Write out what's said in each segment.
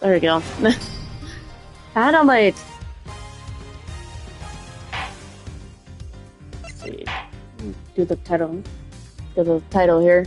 There we go. Adelaide! Let's see. Do the title. Do the title here.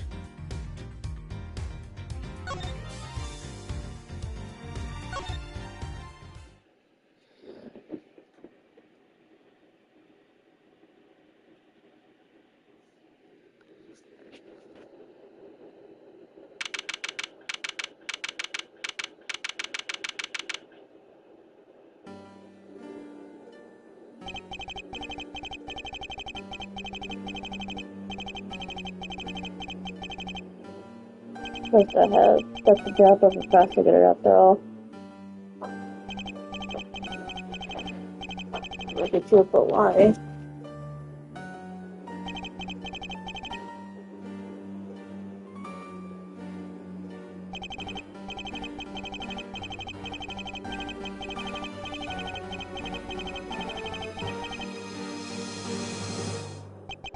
First I have, that's the job of a investigator after all. Like a truth or lie.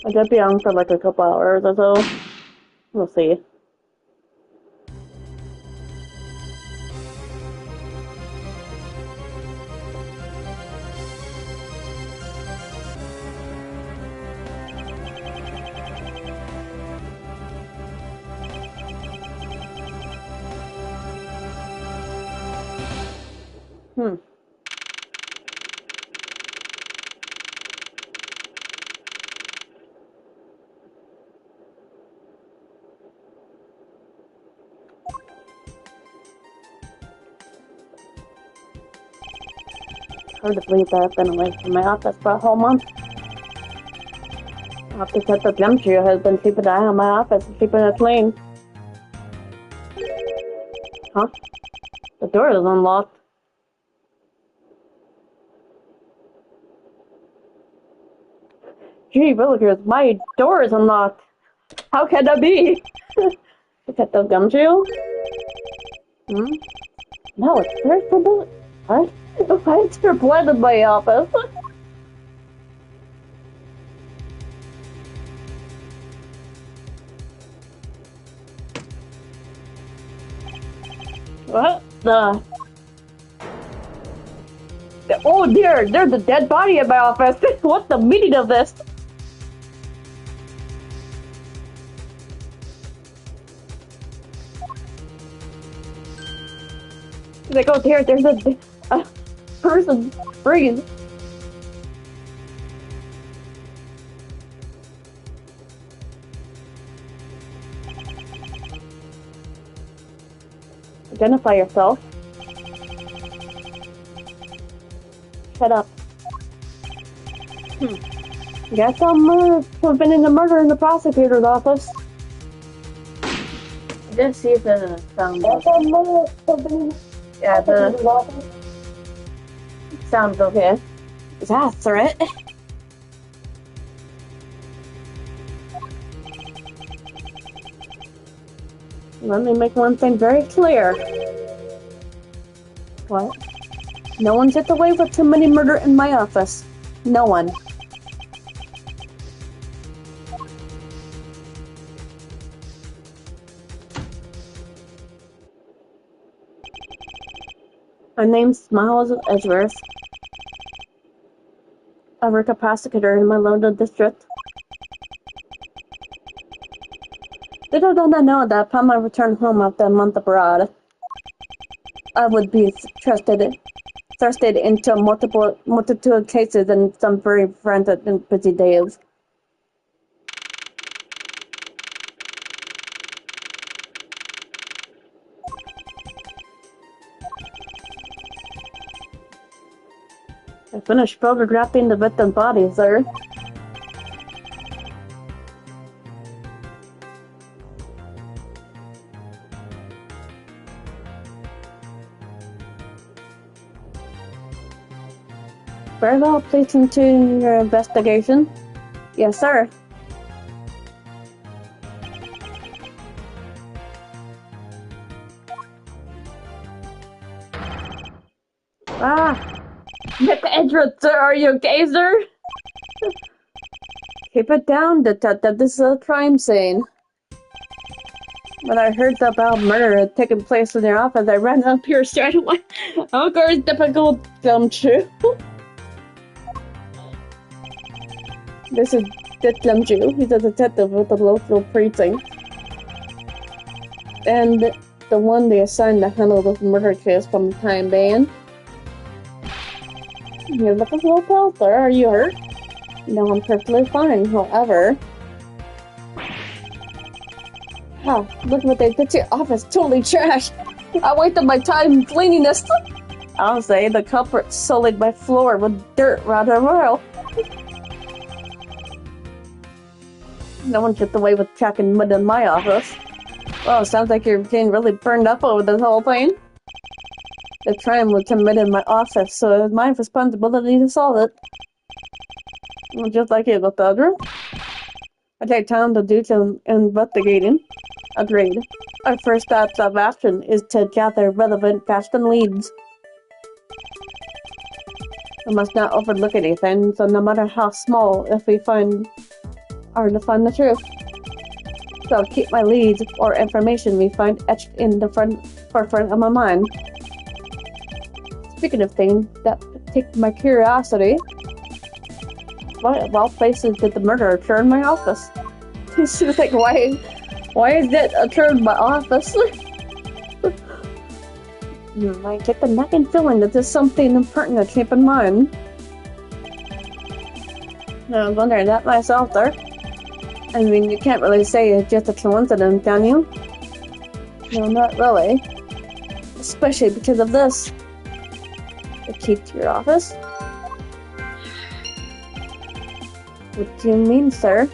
I could be on for like a couple hours or so. We'll see. Hard to believe that I've been away from my office for a whole month. Off the set, the gum trio has been keeping an eye on my office and keeping it clean. Huh? The door is unlocked. Gee, villagers, my door is unlocked. How can that be? Detective Gumshoe? No, it's very forbidden. What? Why is there blood in my office? What the? Oh dear, there's a dead body in my office. What's the meaning of this? Like, oh dear, there's a person breathe. Identify yourself. Shut up. Guess I'm been in the murder in the prosecutor's office. I did see if the sound. Yeah, the sounds okay. That's right. Let me make one thing very clear. What? No one gets away with too many murder in my office. No one. My name's Miles Edgeworth. I work a prosecutor in my London district. Little did I know that upon my return home after a month abroad, I would be thrusted into multitude of cases in some very frantic and busy days. I finished photographing the victim's body, sir. Very well, please continue your investigation. Yes, sir. Nick Edgeworth, sir, are you okay, sir? Keep it down, detective. This is a crime scene. When I heard about murder had taken place in their office, I ran up here straight away. Of course, typical gumshoe. This is Dick Gumshoe. He's a detective with the local precinct. And the one they assigned to handle this murder case from the time being. You look a little pale, sir. Are you hurt? No, I'm perfectly fine. However... Oh, look what they did to your office. Totally trash. I wasted my time cleaning this. I'll say the culprit sullied my floor with dirt rather well. No one gets away with tracking mud in my office. Well, sounds like you're getting really burned up over this whole thing. The crime was committed in my office, so it's my responsibility to solve it. Just like you, Cassandra. I take time to do some investigating. Agreed. Our first steps of action is to gather relevant facts and leads. We must not overlook anything, so no matter how small, if we find to find the truth. So keep my leads or information we find etched in the forefront of my mind. Speaking of things that piqued my curiosity, what of all places did the murder occur in my office? She was like, why is that occurred in my office? I get the nagging feeling that there's something important to keep in mind. I was wondering that myself, sir. I mean, you can't really say it's just a coincidence, can you? No, not really. Especially because of this. The key to your office? What do you mean, sir?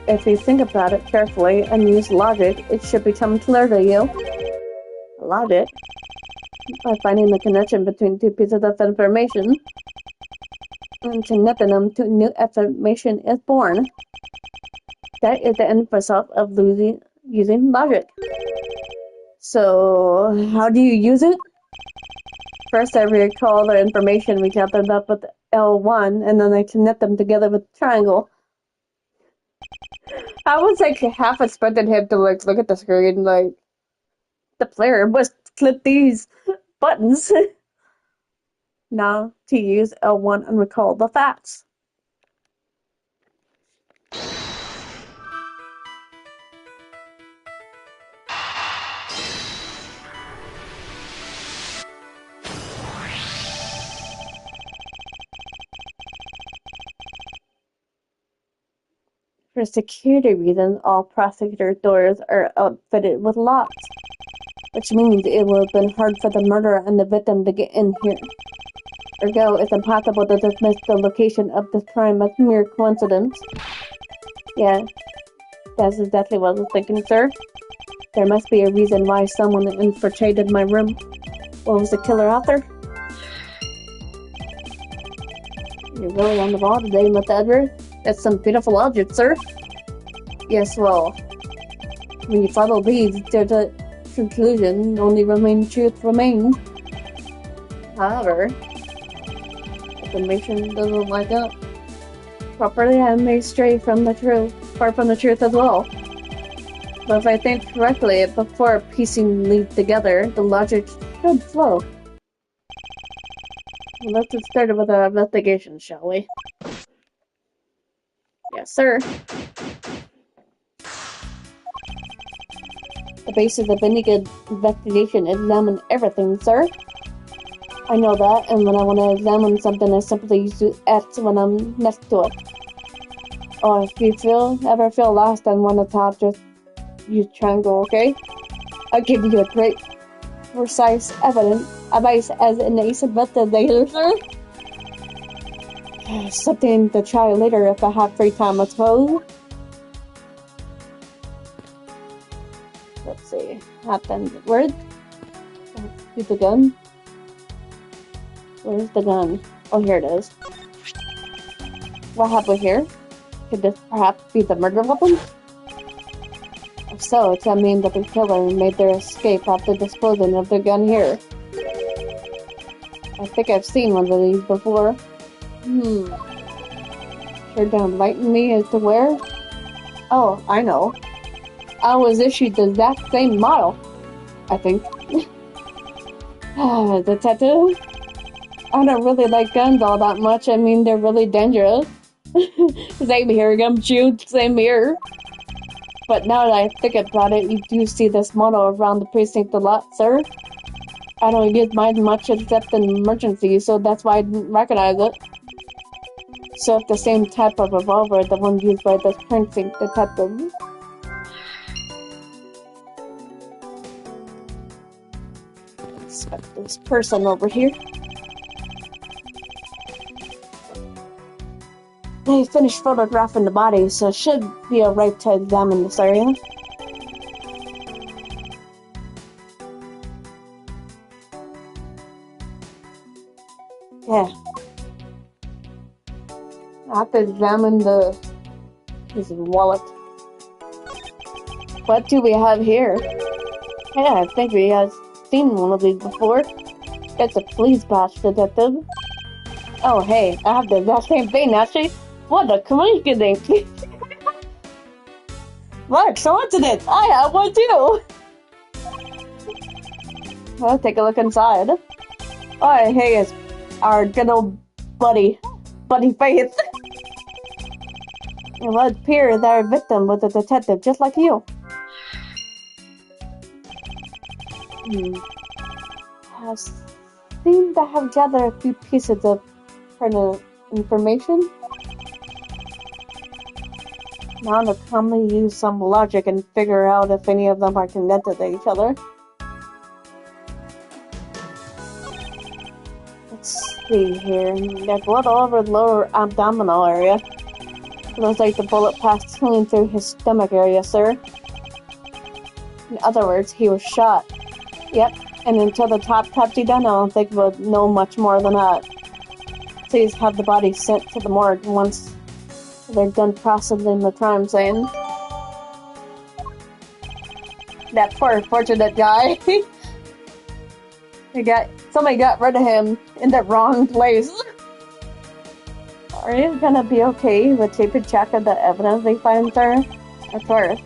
If you think about it carefully and use logic, it should become clear to you. Logic? By finding the connection between two pieces of information and connecting them to new information is born. That is the end result of using logic. So, how do you use it? First, I recall the information we gathered up with L1, and then I connect them together with triangle. I was like half expecting him to like look at the screen like the player must click these buttons. Now to use L1 and recall the facts. For security reasons, all prosecutor doors are outfitted with locks, which means it would have been hard for the murderer and the victim to get in here. Ergo, it's impossible to dismiss the location of this crime as mere coincidence. Yeah, that's exactly what I was thinking, sir. There must be a reason why someone infiltrated my room. What was the killer author? You're really on the ball today, Mr. Edward. That's some beautiful object, sir. Yes, well, when you follow these, there's a conclusion, only truth remains. However, information doesn't like up. Properly, I may stray from the truth, far from the truth as well. But if I think correctly, before piecing leads together, the logic should flow. Let's get started with our investigation, shall we? Yes, sir. The basis of any good investigation is examine everything, sir. I know that, and when I want to examine something, I simply use X when I'm next to it. Or if you ever feel lost and want to talk, just use triangle, okay? I'll give you a great, precise advice as an ace investigator, sir. Something to try later if I have free time, I suppose. Let's see. Where's the gun? Where's the gun? Oh, here it is. What have we here? Could this perhaps be the murder weapon? If so, it can mean that the killer made their escape after disposing of their gun here. I think I've seen one of these before. Sure don't enlighten me as to where? Oh, I know. I was issued the exact same model, I think. Detective? I don't really like guns all that much. I mean, they're really dangerous. Same here, Gumshoe. Same here. But now that I think about it, you do see this model around the precinct a lot, sir. I don't use mine much except in emergencies, so that's why I didn't recognize it. So if the same type of revolver, the one used by this precinct detective. Inspect this person over here. They finished photographing the body, so it should be alright to examine this area. Yeah. I have to examine his wallet. What do we have here? Yeah, I think we have seen one of these before. It's a police badge, detective. Oh, hey, I have the exact same thing, actually. What a coincidence! What coincidence! I have one too! Well, take a look inside. Oh, hey, it's our good old buddy Faith. It would appear that our victim was a detective just like you. Has seemed to have gathered a few pieces of pertinent information. Now to calmly use some logic and figure out if any of them are connected to each other. Let's see here. There's blood all over the lower abdominal area. Looks like the bullet passed clean through his stomach area, sir. In other words, he was shot. Yep, and until the top touched you down, I don't think we'll know much more than that. Please have the body sent to the morgue once they're done processing the crime scene. That poor unfortunate guy. Somebody got rid of him in the wrong place. Are you gonna be okay with keeping track of the evidence they find, sir? Of course.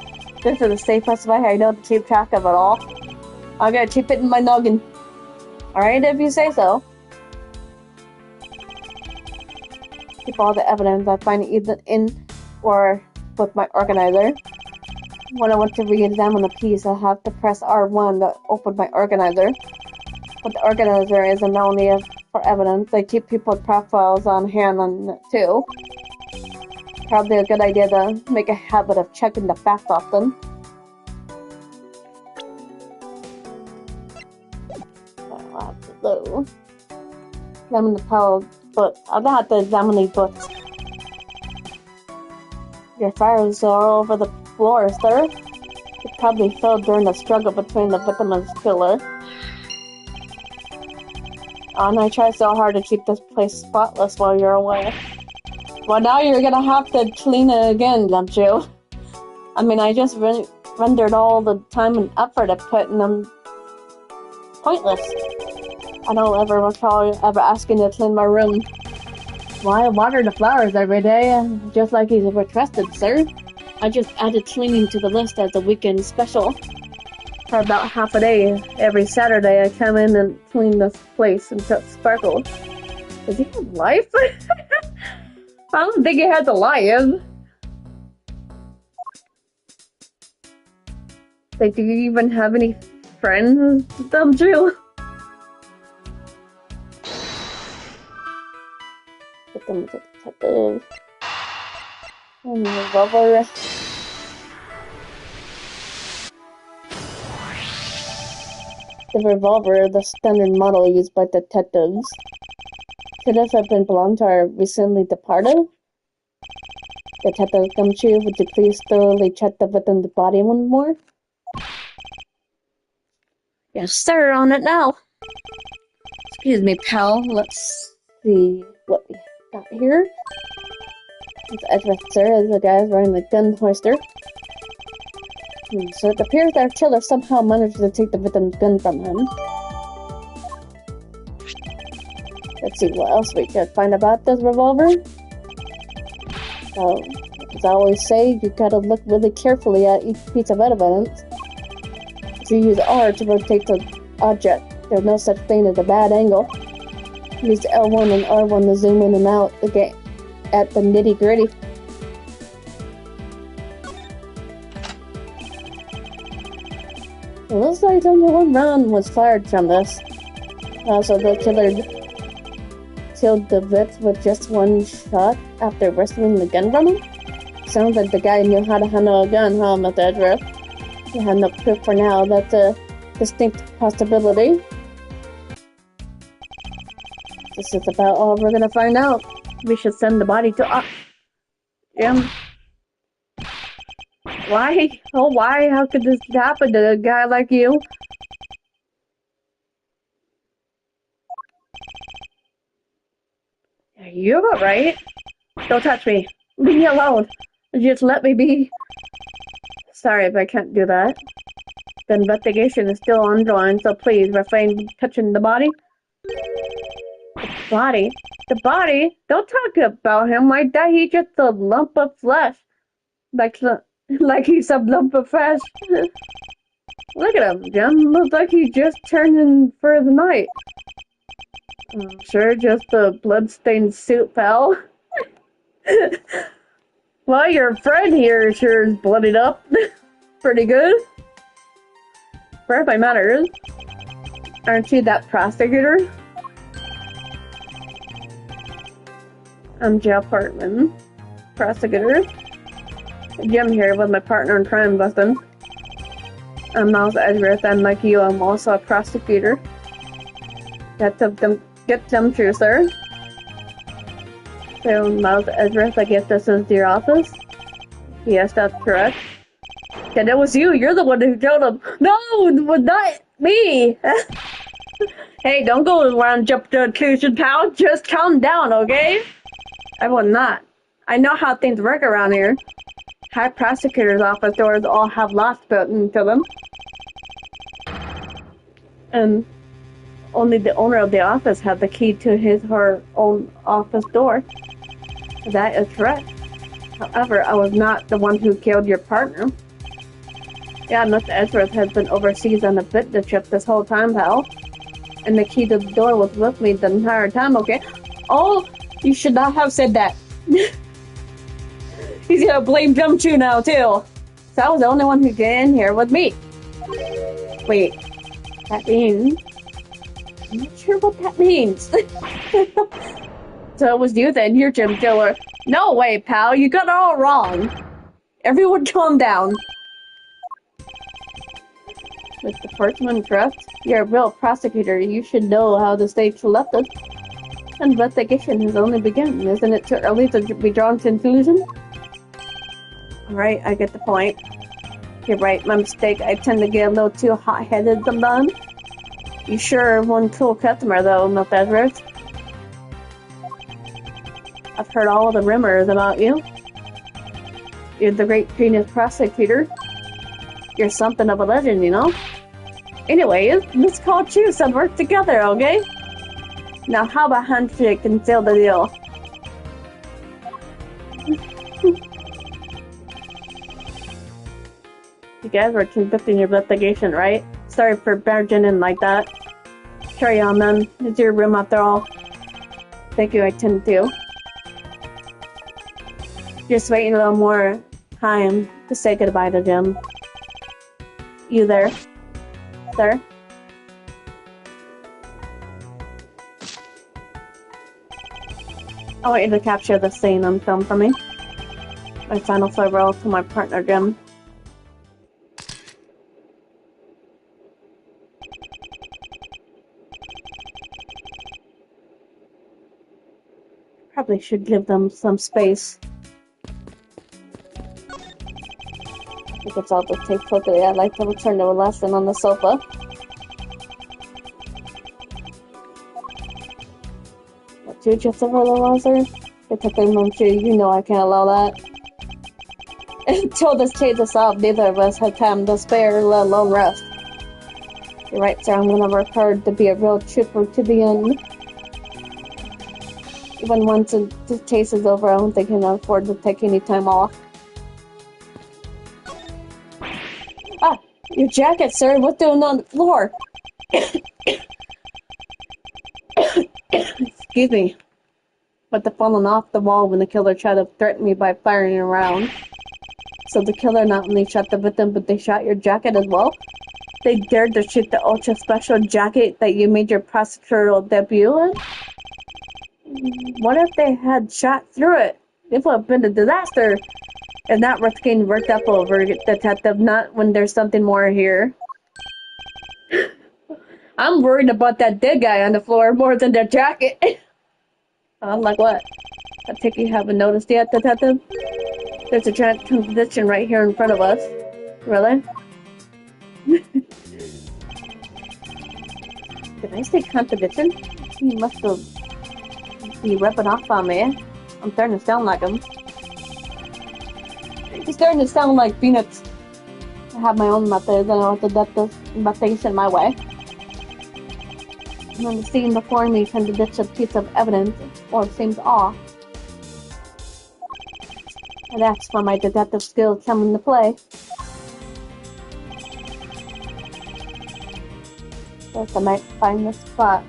This is the safest way I know to keep track of it all. I'm gonna keep it in my noggin. Alright, if you say so. Keep all the evidence I find either in or with my organizer. When I want to re-examine a piece, I have to press R1 to open my organizer. But the organizer isn't only for evidence, they keep people's profiles on hand on it too. Probably a good idea to make a habit of checking the facts often. I'll have to do. Examine the pile of books. I'm gonna have to examine these books. Your files are all over the floor, sir. It probably fell during the struggle between the victim and the killer. And I try so hard to keep this place spotless while you're away. Well, now you're gonna have to clean it again, don't you? I mean, I just rendered all the time and effort I put in them pointless. I don't ever recall ever asking to clean my room. Well, I water the flowers every day, just like he's requested, sir. I just added cleaning to the list as a weekend special. For about half a day, every Saturday, I come in and clean this place until it sparkles. Does he have life? I don't think he has a life. Like, do you even have any friends, don't you? Victim detective. And revolver. The revolver, the standard model used by detectives. Could this have been belonged to our recently departed? Detective Gumshoe, would you please thoroughly check the victim's body one more? Yes, sir, on it now. Excuse me, pal. Let's see what we got here. It's address, sir, as the guy is wearing the gun holster. So it appears that our killer somehow managed to take the victim's gun from him. Let's see what else we could find about this revolver. As I always say, you gotta look really carefully at each piece of evidence. If you use R to rotate the object, there's no such thing as a bad angle. Use L1 and R1 to zoom in and out at the nitty-gritty. It looks like only one round was fired from this. Also, the killer killed the victim with just one shot after wrestling the gun from him? Sounds like the guy knew how to handle a gun, huh, Mr. Edgeworth? We have no proof for now. That's a distinct possibility. This is about all we're gonna find out. We should send the body to Jim. Why? Oh, why? How could this happen to a guy like you? You're alright. Don't touch me. Leave me alone. Just let me be. Sorry, but I can't do that. The investigation is still ongoing, so please refrain from touching the body. The body? The body? Don't talk about him like that. He's just a lump of flesh. Like he's a lump of flesh. Look at him, Jim. Looks like he just turned in for the night. Sure, just a blood-stained suit, pal. Well, your friend here sure is bloodied up. Pretty good. Where my matters? Aren't you that prosecutor? I'm Jail Portman. Prosecutor. Jim here with my partner in crime busting. I'm Miles Edgeworth, and like you, I'm also a prosecutor. Get them true, sir. So, Miles Edgeworth, I guess this is your office? Yes, that's correct. Yeah, that was you. You're the one who killed him. No, not me. Hey, don't go around jump to conclusion, pal. Just calm down, okay? I will not. I know how things work around here. High prosecutor's office doors all have locks built into them. And only the owner of the office had the key to his or her own office door. That is correct. However, I was not the one who killed your partner. Yeah, Mr. Edgeworth has been overseas on a business trip this whole time, pal. And the key to the door was with me the entire time, okay? Oh, you should not have said that. He's gonna blame Gumshoe now, too. So I was the only one who got in here with me. Wait, that means... I'm not sure what that means. So it was you then, you're Jim Killer. No way, pal, you got it all wrong. Everyone calm down. Mr. Portman, correct? You're a real prosecutor. You should know how to stay collected. Investigation has only begun. Isn't it too early to be drawn to conclusion? Alright, I get the point. You're right, my mistake. I tend to get a little too hot-headed sometimes. You sure are one cool customer, though, Mr. Edgeworth. I've heard all the rumors about you. You're the great genius prosecutor. You're something of a legend, you know? Anyways, let's call Choose and work together, okay? Now how about handshake and seal the deal? You guys were conducting your investigation, right? Sorry for barging in like that. Carry on then. It's your room after all. Thank you, I tend to. Just waiting a little more time to say goodbye to Jim. You there, sir? I want you to capture the scene on film for me. My final farewell to my partner, Jim. Probably should give them some space. I guess I'll just take quickly. I'd like to return to a lesson on the sofa. What, you just over the laser? It's a thing, Mom, you know I can't allow that. Until this changes up, neither of us have time to spare, let alone rest. You're right, sir. I'm gonna work hard to be a real trooper to the end. Even once the case is over, I don't think he can afford to take any time off. Ah, your jacket, sir. What's doing on the floor? Excuse me. But the falling off the wall when the killer tried to threaten me by firing around. So the killer not only shot the victim, but they shot your jacket as well? They dared to shoot the ultra-special jacket that you made your prosecutorial debut in? What if they had shot through it? It would have been a disaster. It's not worth getting worked up over, detective, not when there's something more here. I'm worried about that dead guy on the floor more than their jacket. I'm like, what? I take you haven't noticed yet, detective? There's a giant contradiction right here in front of us. Really? Did I say contradiction? He must have be ripping off on me. I'm starting to sound like him. He's starting to sound like Phoenix. I have my own methods and I want to get this investigation my way. And when the scene before me contradicts a piece of evidence or seems off, and that's where my detective skills come into play. First, I might find this spot.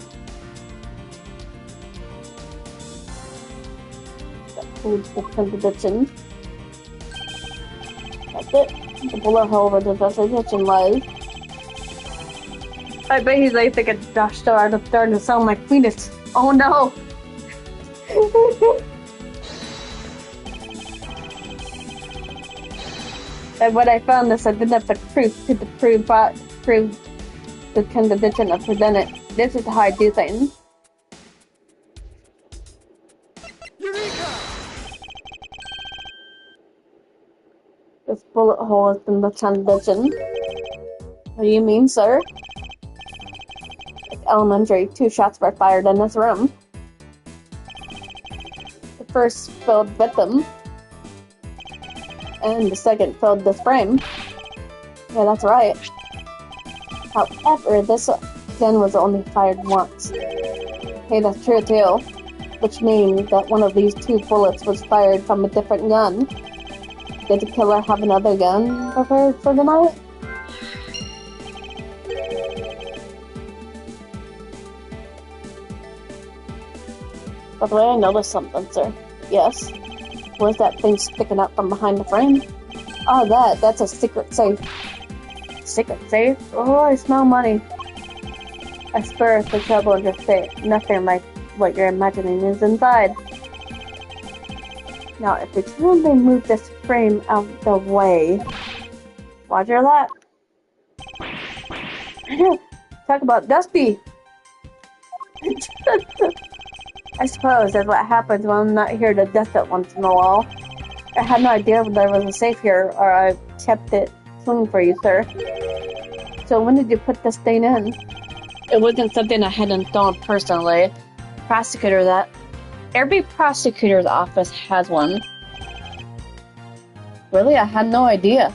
That proves the contradiction. That's it. The bullet hole where the contradiction lies. I bet he's like thinking, gosh, I'm starting to sound like Phoenix. Oh no! And when I found this, I didn't have the proof to prove the contradiction I presented. This is how I do things. Eureka! This bullet hole is in the contradiction. What do you mean, sir? Like elementary, 2 shots were fired in this room. The first filled victim, and the second filled this frame. Yeah, that's right. However, this gun was only fired once. Hey, that's true too. Which means that one of these 2 bullets was fired from a different gun. Did the killer have another gun prepared for the night? By the way, I noticed something, sir. Yes? What is that thing sticking up from behind the frame? Oh, that's a secret safe. Secret safe? Oh, I smell money. I swear it's the trouble in just say nothing like what you're imagining is inside. Now, if we totally move this frame out of the way... Roger that. Talk about Dusty! I suppose that's what happens when I'm not here to dust it once in a while. I had no idea there was a safe here, or I kept it clean for you, sir. So when did you put this thing in? It wasn't something I had installed personally. Every prosecutor's office has one. Really? I had no idea.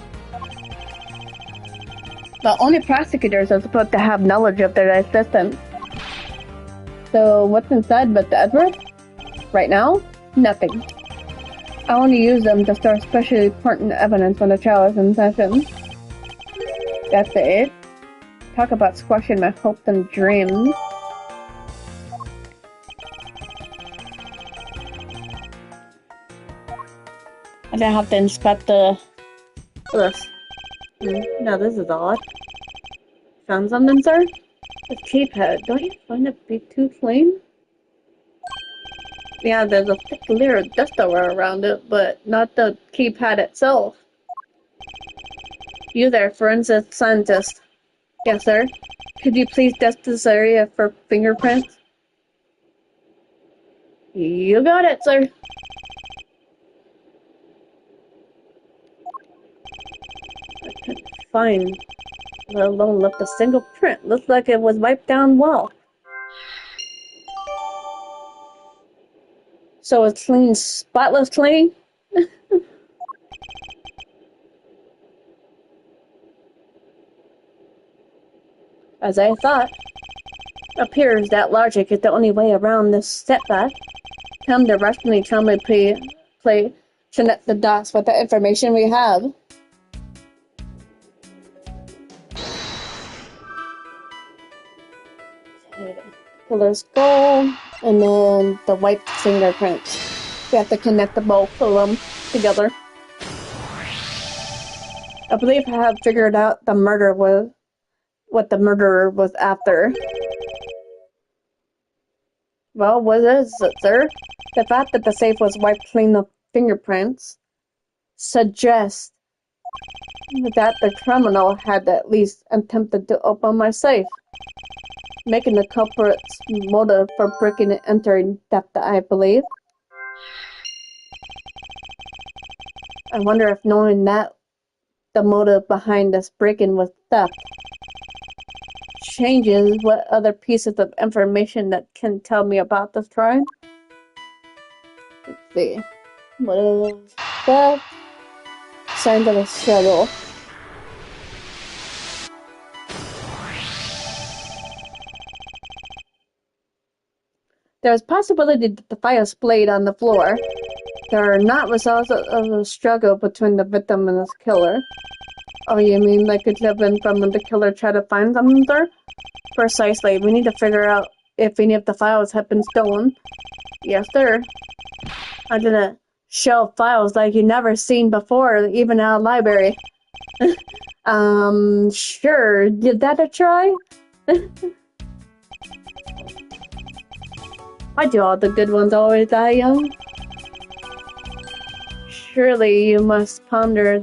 But only prosecutors are supposed to have knowledge of their assistants. So what's inside but the Edward? Right now? Nothing. I only use them to store especially important evidence when the trial is in session. That's it. Talk about squashing my hopes and dreams. I didn't have to inspect this. No, this is odd. Found something, sir? The keypad. Don't you find it be too clean? Yeah, there's a thick layer of dust around it, but not the keypad itself. You there, forensic scientist. Yes, sir. Could you please test this area for fingerprints? You got it, sir. I couldn't find, let alone left a single print. Looks like it was wiped down well. So it's clean, spotless clean? As I thought. Appears that logic is the only way around this setback. Come to rationally connect the dots with the information we have. Killer's skull, and then the white fingerprints. We have to connect the both of them together. I believe I have figured out what the murderer was after. Well, what is it, sir? The fact that the safe was wiped clean of fingerprints suggests that the criminal had at least attempted to open my safe, making the culprit's motive for breaking and entering theft, I believe. I wonder if knowing that the motive behind this break-in was theft changes what other pieces of information that can tell me about this crime. Let's see. What is theft? Signs of a struggle. There is possibility that the fire splayed on the floor. There are not results of a struggle between the victim and his killer. Oh, you mean like it could have been from when the killer tried to find something there? Precisely. We need to figure out if any of the files have been stolen. Yes, sir. I'm gonna shelve files like you've never seen before, even at a library. Sure. Give that a try? Why do all the good ones always die young? Surely you must ponder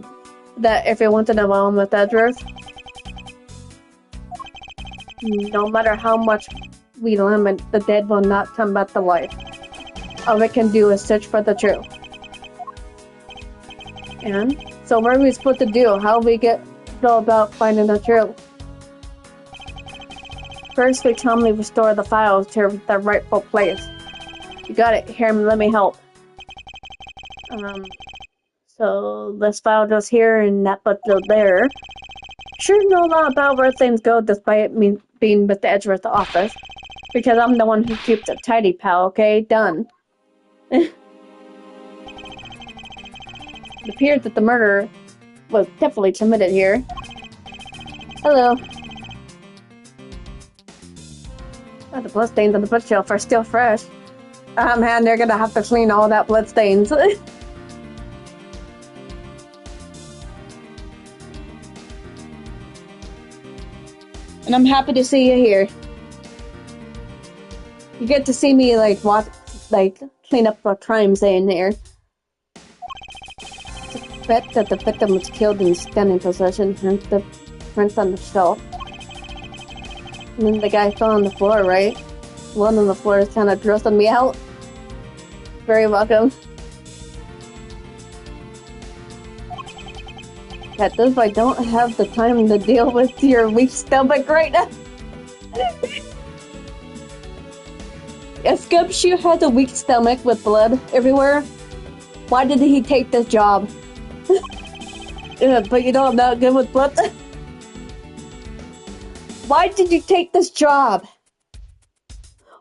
that every once in a while, Miss Edgeworth. No matter how much we limit, the dead will not come back to life. All we can do is search for the truth. And? So what are we supposed to do? How we go about finding the truth? First, we calmly restore the files to their rightful place. You got it. Here, let me help. So this file goes here and that book goes there. Sure know a lot about where things go despite me being with the Edgeworth office. Because I'm the one who keeps it tidy, pal, okay? Done. It appears that the murder was definitely committed here. Hello. Oh, the bloodstains on the bookshelf are still fresh. Ah, man, they're gonna have to clean all that bloodstains. And I'm happy to see you here. You get to see me, like, clean up a crime scene here. Suspect that the victim was killed in standing position, hence the prints on the shelf. And then the guy fell on the floor, right? One on the floor is kind of grossing me out. Very welcome. That does, I don't have the time to deal with your weak stomach right now. If Gumshoe has a weak stomach with blood everywhere, why did he take this job? But you know I'm not good with blood. Why did you take this job?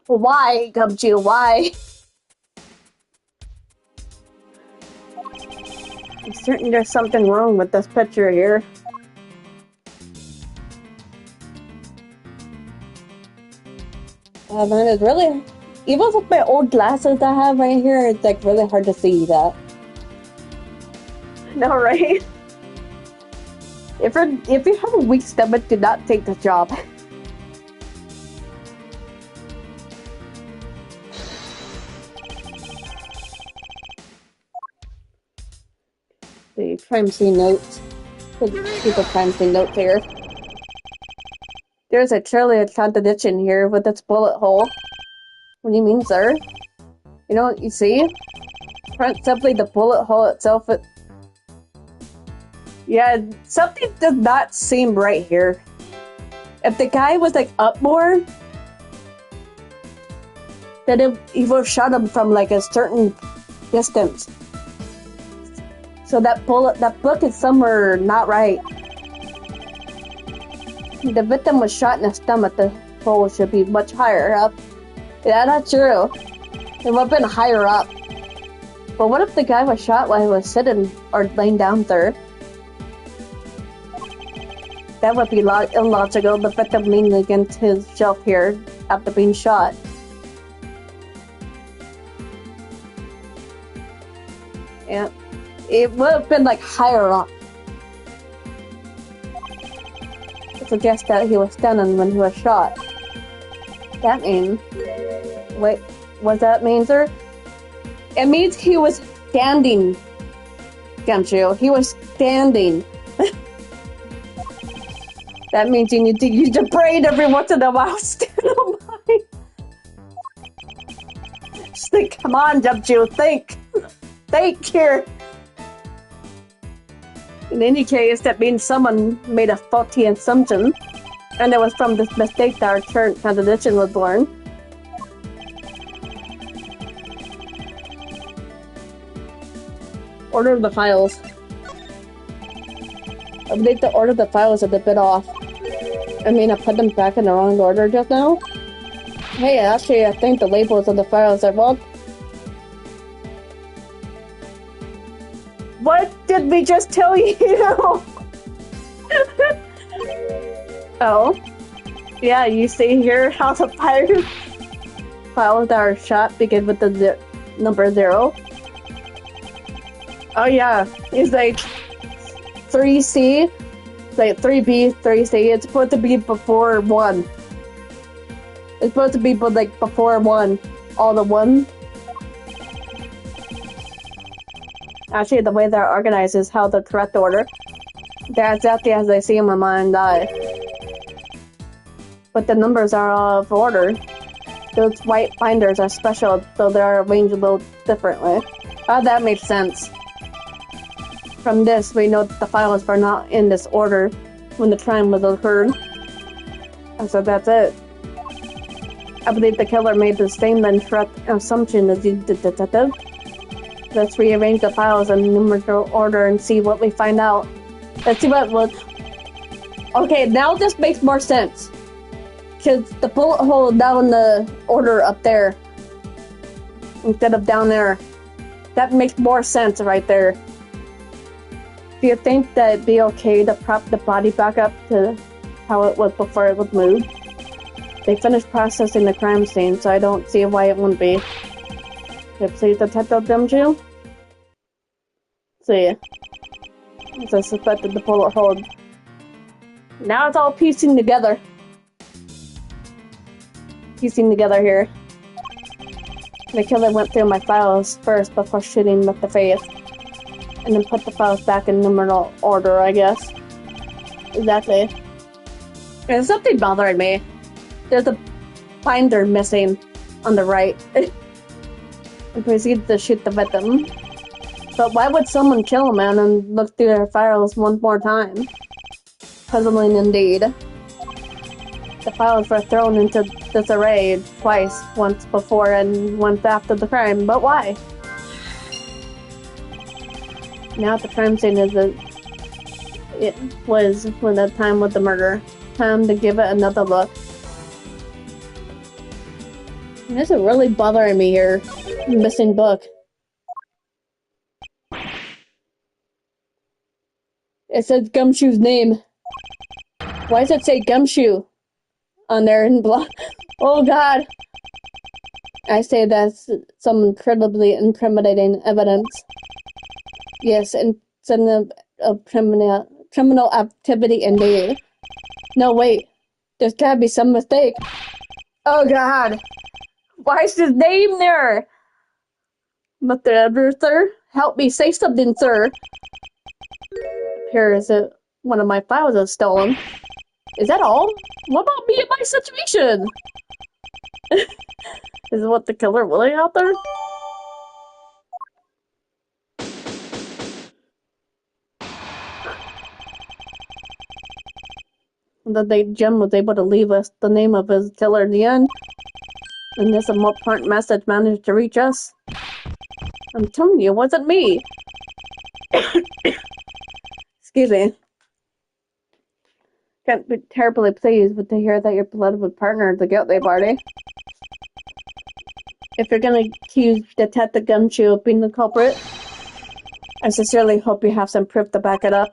Why, Gumshoe? Why? I'm certain there's something wrong with this picture here. Man, it's really... Even with my old glasses I have right here, it's like really hard to see that. No, right? If you have a weak stomach, do not take the job. The crime scene notes. People crime scene notes here. There's clearly a contradiction here with its bullet hole. What do you mean, sir? You know what you see? Simply the bullet hole itself. Yeah, something does not seem right here. If the guy was like up more, then he would have shot him from like a certain distance. So that book is somewhere not right. The victim was shot in the stomach. The hole should be much higher up. Yeah, that's true. It would have been higher up. But what if the guy was shot while he was sitting or laying down there? That would be illogical. The victim leaning against his shelf here after being shot. Yeah, it would have been like higher up. It suggests that he was standing when he was shot. That means... Wait, what that mean, sir? It means he was standing, Gumshoe. He was standing. That means you need to use your brain every once in a while. Stand on mine. Just think, come on, Gumshoe, think. Think here. In any case, that means someone made a faulty assumption, and it was from this mistake that our current contradiction was born. Order of the files. I believe the order of the files is a bit off. I mean, I put them back in the wrong order just now. Hey, actually, I think the labels of the files are wrong. What did we just tell you? Oh. Yeah, you see here how the files that are shot begin with the number 0. Oh yeah, it's like 3C, like 3B, 3C. It's supposed to be before 1. It's supposed to be like before 1, all the 1. Actually, the way they're organized is how the correct order. They're exactly as I see in my mind's eye. But the numbers are out of order. Those white binders are special, so they're arranged a little differently. Oh, that makes sense. From this, we know that the files were not in this order when the crime was occurred. And so that's it. I believe the killer made the same incorrect assumption as you did, detective. Let's rearrange the files in numerical order and see what we find out. Let's see what was... Okay, now this makes more sense. Because the bullet hole down the order up there instead of down there. That makes more sense right there. Do you think that it'd be okay to prop the body back up to how it was before it was moved? They finished processing the crime scene, so I don't see why it wouldn't be. Could please detect them, Jill? See. As I suspected the bullet hole. Now it's all piecing together. Piecing together here. The killer went through my files first before shooting with the face. And then put the files back in numerical order, I guess. Exactly. There's something bothering me. There's a binder missing on the right. And proceeded to shoot the victim. But why would someone kill a man and look through their files one more time? Puzzling indeed. The files were thrown into disarray twice, once before and once after the crime, but why? Now the crime scene is it was when the time of the murder. Time to give it another look. This is really bothering me here. Missing book. It says Gumshoe's name. Why does it say Gumshoe on there in blood? Oh god! I say that's some incredibly incriminating evidence. Yes, and some of criminal activity indeed. No, wait. There's gotta be some mistake. Oh god! Why is his name there? Mr. Edward, sir? Help me, say something, sir. Appears that one of my files is stolen. Is that all? What about me and my situation? Is what the killer really out there? That Jim was able to leave us the name of his killer in the end. And this important message managed to reach us. I'm telling you, it wasn't me. Excuse me. Can't be terribly pleased with to hear that your beloved partner is the guilty party. If you're gonna accuse Detective Gumshoe of being the culprit, I sincerely hope you have some proof to back it up.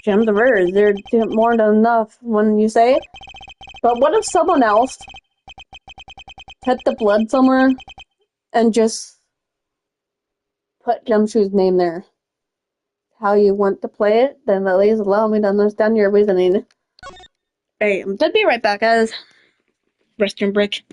Jim, the murders, they're more than enough when you say it. But what if someone else hid the blood somewhere and just put Gumshoe's name there? How you want to play it, then at least allow me to understand your reasoning. Hey, I'll be right back, guys. Restroom break.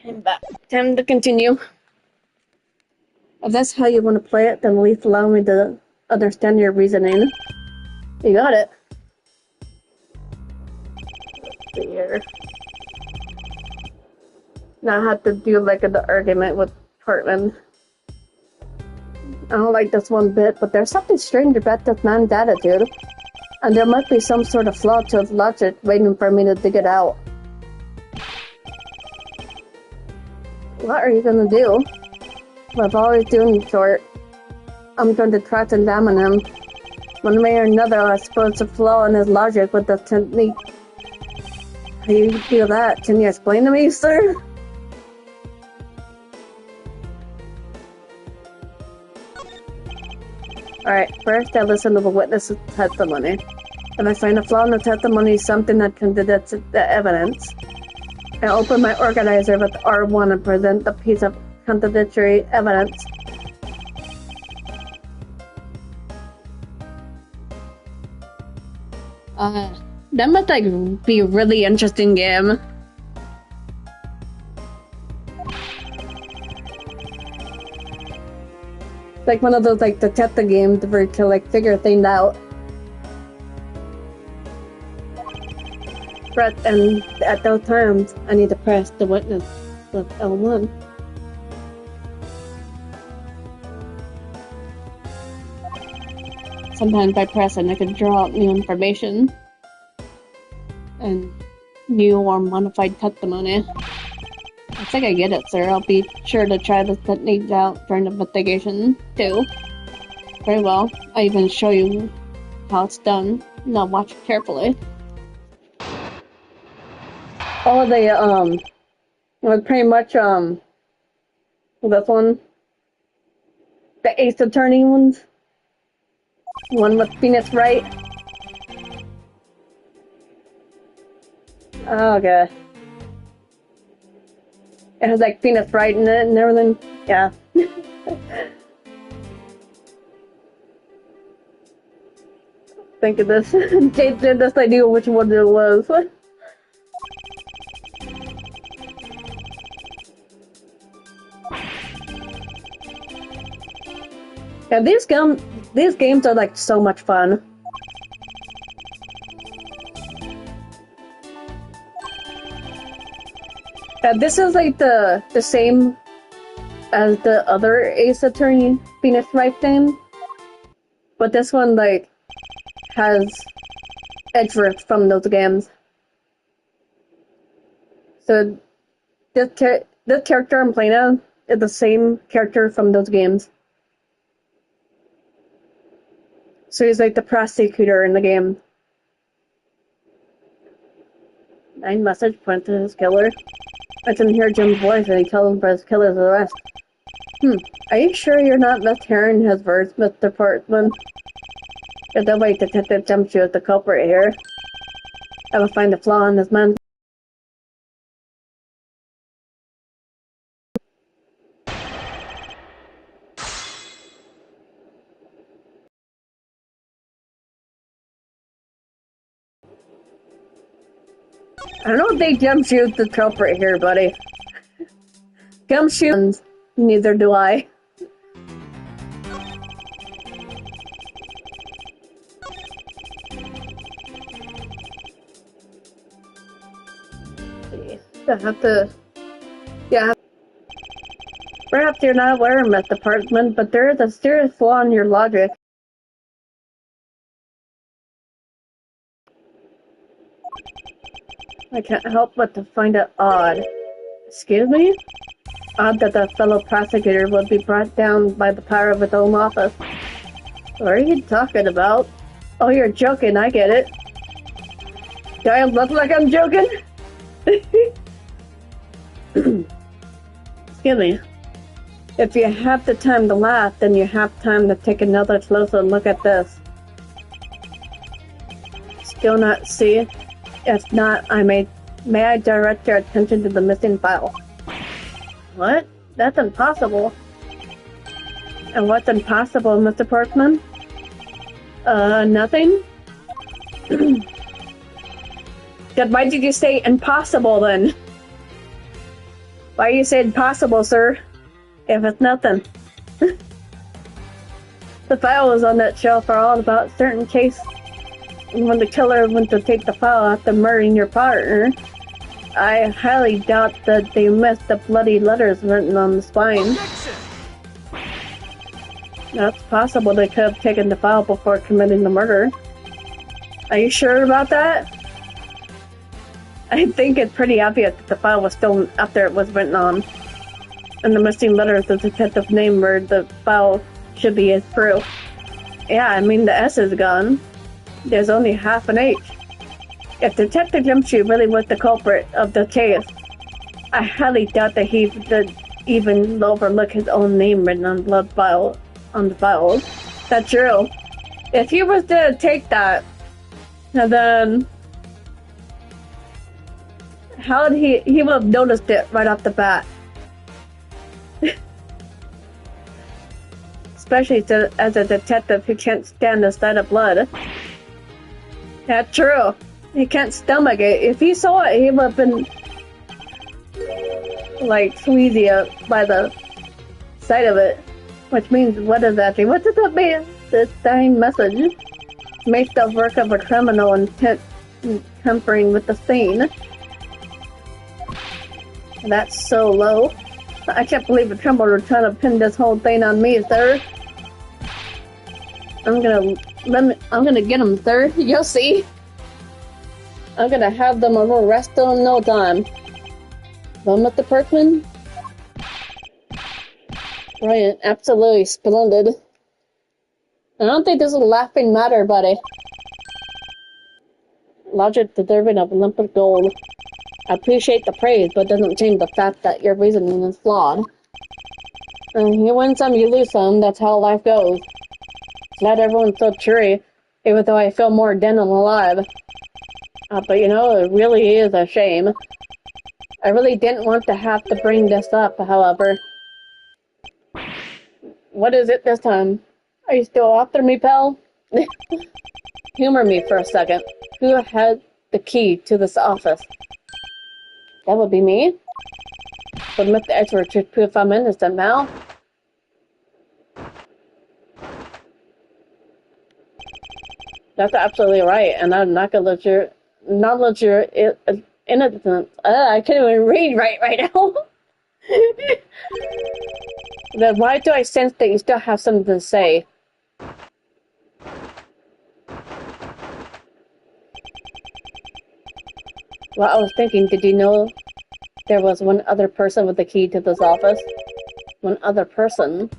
Came back. Time to continue. If that's how you want to play it, then at least allow me to understand your reasoning. You got it. Let's see here. Now I have to do like an argument with Portman. I don't like this one bit, but there's something strange about this man's attitude. And there must be some sort of flaw to his logic waiting for me to dig it out. What are you gonna do? With always doing short, I'm going to try to examine him. One way or another, I suppose the flaw in his logic with the technique. How do you feel that? Can you explain to me, sir? Alright, first I listen to the witness's testimony. If I find a flaw in the testimony, something that contradicts the evidence, I open my organizer with R1 and present the piece of contradictory evidence. That must like be a really interesting game. Like one of those like detective games where you can like figure things out. And at those times, I need to press the witness with L1. Sometimes by pressing, I can draw out new information and new or modified testimony. I think I get it, sir. I'll be sure to try the techniques out during the investigation, too. Very well. I even show you how it's done. Now watch carefully. All of the, it was pretty much, this one. The Ace Attorney ones. One with Phoenix Wright. Oh, okay. It has like Phoenix Wright in it and everything. Yeah. Think of this. Kate did this idea which one it was. Yeah, these games are like so much fun. This is like the same as the other Ace Attorney Phoenix Wright game, but this one like has extras from those games. So this character I'm playing as is the same character from those games. So he's like the prosecutor in the game. 9 message points to his killer. I can hear Jim's voice and he tells him for his killer's arrest. Are you sure you're not mishearing his words, Mr. Portman? There's no way Detective Gumshoe is the culprit here. I will find a flaw in this man. I don't think Gumshoe's the culprit here, buddy. Gumshoe, neither do I. Yeah. Perhaps you're not aware, Miss Department, but there is a serious flaw in your logic. I can't help but to find it odd. Excuse me? Odd that the fellow prosecutor would be brought down by the power of his own office. What are you talking about? Oh, you're joking, I get it. Do I look like I'm joking? Excuse me. If you have the time to laugh, then you have time to take another closer look at this. Still not see? If not, may I direct your attention to the missing file? What? That's impossible. And what's impossible, Mr. Portman? Nothing? Then why did you say impossible then? Why you said impossible, sir? If it's nothing. The file was on that shelf for all about certain case. And when the killer went to take the file after murdering your partner, I highly doubt that they missed the bloody letters written on the spine. Objection! That's possible they could have taken the file before committing the murder. Are you sure about that? I think it's pretty obvious that the file was stolen after it was written on. And the missing letters, the detective's name where the file should be is proof. Yeah, I mean the S is gone. There's only half an H. If Detective Gumshoe really was the culprit of the case, I highly doubt that he would even overlook his own name written on the files. That's true. If he was to take that, and then how would he would have noticed it right off the bat? Especially as a detective who can't stand the sight of blood. That's true. He can't stomach it. If he saw it, he would have been like sleazy by the sight of it. Which means, what does that mean? What does that mean? This dying message makes the work of a criminal intent tampering with the scene. That's so low. I can't believe a criminal are trying to pin this whole thing on me, sir. I'm gonna get him, sir. You'll see. I'm gonna have them arrested in no time. One with the Perkman? Brilliant, absolutely splendid. I don't think this is a laughing matter, buddy. Logic deserving of Olympic gold. I appreciate the praise, but it doesn't change the fact that your reasoning is flawed. You win some, you lose some, that's how life goes. Not everyone's so cheery, even though I feel more dead than alive. But you know, it really is a shame. I really didn't want to have to bring this up, however. What is it this time? Are you still after me, pal? Humor me for a second. Who had the key to this office? That would be me. Submit the expert to prove I'm innocent now. That's absolutely right, and I'm not gonna let your innocence. I can't even read right now. Then why do I sense that you still have something to say? Well, I was thinking, did you know there was one other person with the key to this office? One other person?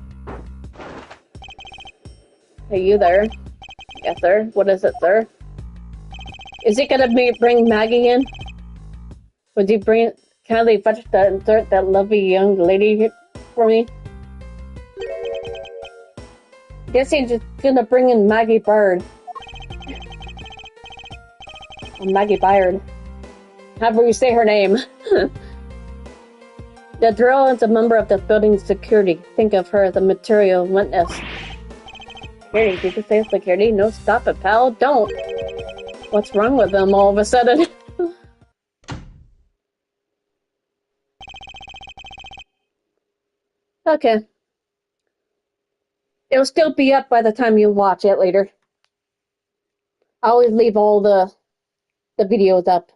Are you there? Yes, sir. What is it, sir? Is he gonna bring Maggie in? Would you kindly fetch that lovely young lady here for me? Guess he's just gonna bring in Maggie Bird. Maggie Byard. However you say her name. The drill is a member of the building's security. Think of her as a material witness. Security? Did you say security? No, stop it, pal. Don't. What's wrong with them all of a sudden? Okay. It'll still be up by the time you watch it later. I always leave all the videos up.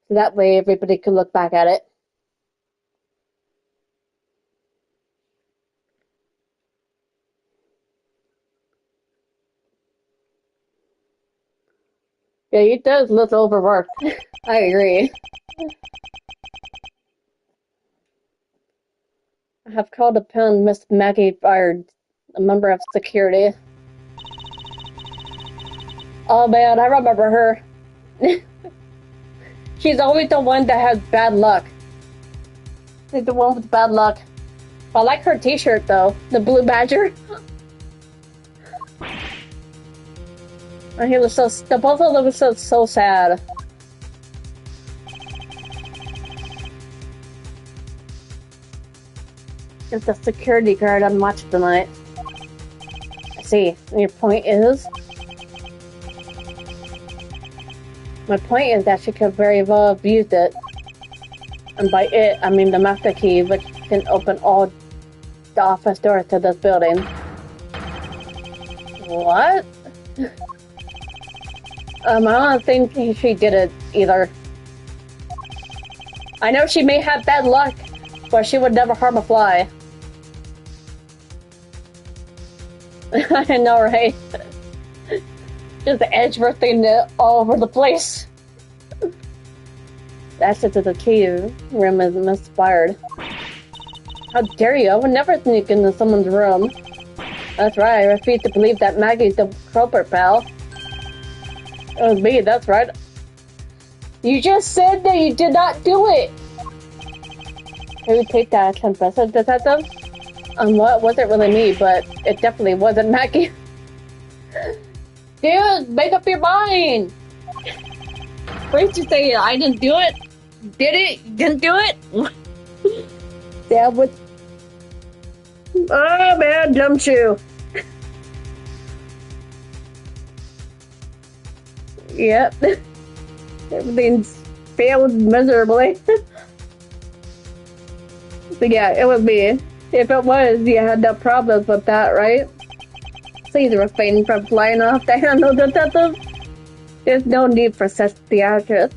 So that way everybody can look back at it. Yeah, he does look overworked. I agree. I have called upon Miss Maggie Byard, a member of security. Oh man, I remember her. She's always the one that has bad luck. She's the one with bad luck. I like her t-shirt though, the blue badger. And he was the both of them was so sad. It's a security guard on watch tonight. I see. And your point is? My point is that she could very well have used it. And by it, I mean the master key, which can open all the office doors to this building. What? I don't think she did it either. I know she may have bad luck, but she would never harm a fly. I know, right? Just the edge roasting all over the place. That's just the key room is misfired. How dare you? I would never sneak into someone's room. That's right, I refuse to believe that Maggie's the culprit, pal. It was me, that's right. You just said that you did not do it! Can we take that as confession, detective? What wasn't really me, but it definitely wasn't Maggie. Dude, make up your mind! Wait to say I didn't do it? Did it? Didn't do it? That was... Oh man, dumb shoe. Yep. Everything's failed miserably. But yeah, it was me. If it was, you had no problems with that, right? Please refrain from flying off the handle, detective. There's no need for such theatrics.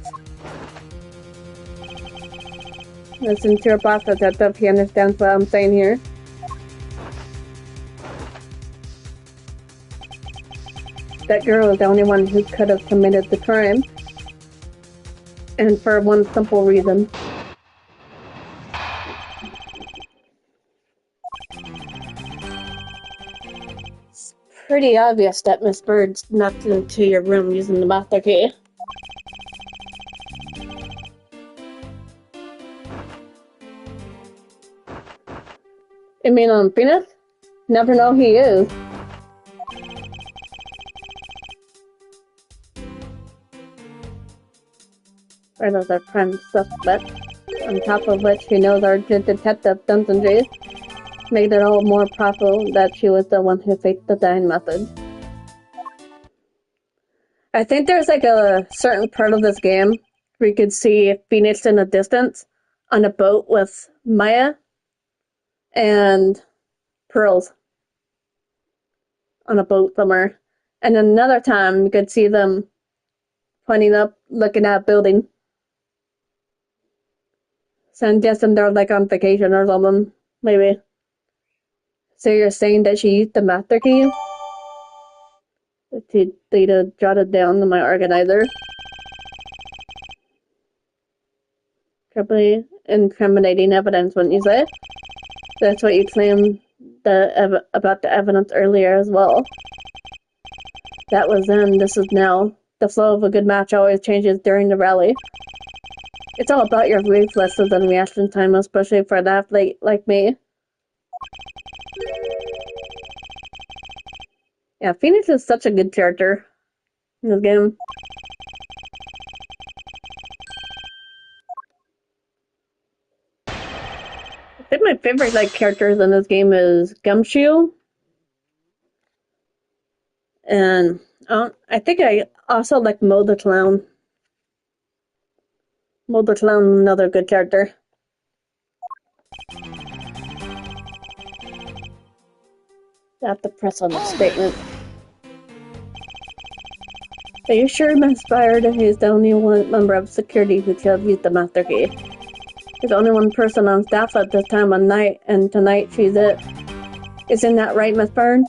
Listen to your boss, detective. He understands what I'm saying here. That girl is the only one who could have committed the crime. And for one simple reason. It's pretty obvious that Miss Bird snuck into your room using the master key. You mean on Phoenix? Never know he is. Or those are prime suspects. On top of which he knows our good detective Dunsandry. Made it all more probable that she was the one who faked the dying method. I think there's like a certain part of this game where you could see Phoenix in the distance on a boat with Maya and Pearls on a boat somewhere. And another time you could see them pointing up, looking at a building. So I'm guessing they're like on vacation or something, maybe. So you're saying that she used the master key? Data jotted down in my organizer. Probably incriminating evidence, wouldn't you say? That's what you claimed about the evidence earlier as well. That was then, this is now. The flow of a good match always changes during the rally. It's all about your reflexes and reaction time, especially for an athlete like me. Yeah, Phoenix is such a good character in this game. I think my favorite like characters in this game is Gumshoe, and I think I also like Mo the Clown. Mo the Clown, another good character. I have to press on the statement. Are you sure Miss Byard is the only one member of security who could have used the master key? There's only one person on staff at this time of night, and tonight she's it. Isn't that right, Miss Byard?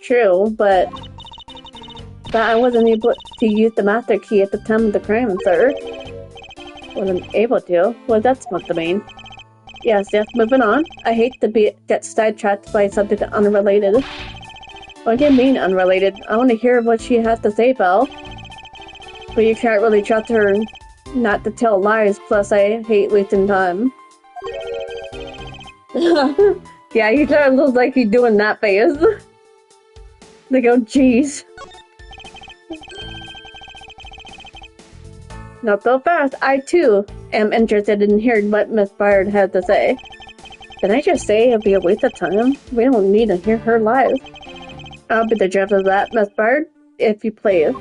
True, but I wasn't able to use the master key at the time of the crime, sir. Wasn't able to? Well, that's not the main. Yes, moving on. I hate to get sidetracked by something unrelated. What do you mean unrelated? I want to hear what she has to say, Belle. But you can't really trust her not to tell lies, plus I hate wasting time. Yeah, he kind of looks like he's doing that face. Like, oh jeez. Not so fast. I too am interested in hearing what Miss Byard has to say. Did I just say it'd be a waste of time? We don't need to hear her lies. I'll be the judge of that, Miss Byard, if you please.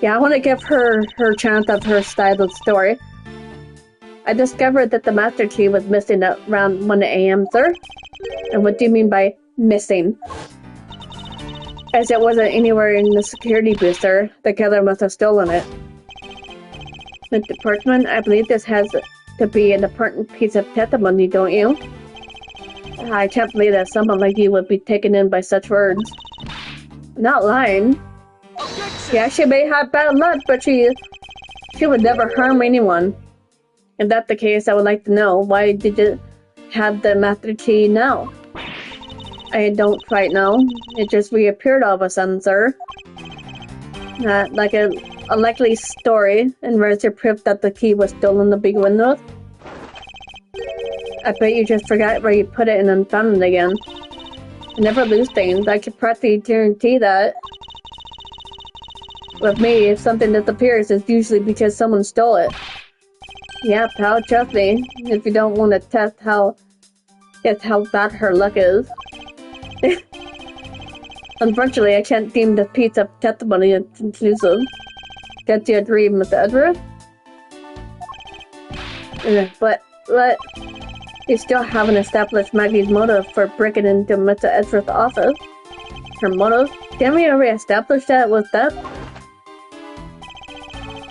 Yeah, I want to give her chance of her style of story. I discovered that the master key was missing at around 1 a.m., sir. And what do you mean by missing? As it wasn't anywhere in the security booth, sir. The killer must have stolen it. Mr. Portman, I believe this has to be an important piece of testimony, don't you? I can't believe that someone like you would be taken in by such words. I'm not lying. Objection! Yeah, she may have bad luck, but she would never harm anyone. If that's the case, I would like to know, why did you have the master key now? I don't quite know. It just reappeared all of a sudden, sir. Like a likely story, and where's your proof that the key was stolen the big window? I bet you just forgot where you put it and then found it again. I never lose things. I can practically guarantee that. With me, if something disappears, it's usually because someone stole it. Yeah, pal, trust me. If you don't want to test how bad her luck is. Unfortunately, I can't deem this piece of testimony as conclusive. Can't you agree, Mr. Edward? But you still haven't established Maggie's motive for breaking into Mr. Edward's office. Her motive? Didn't we already establish that with theft?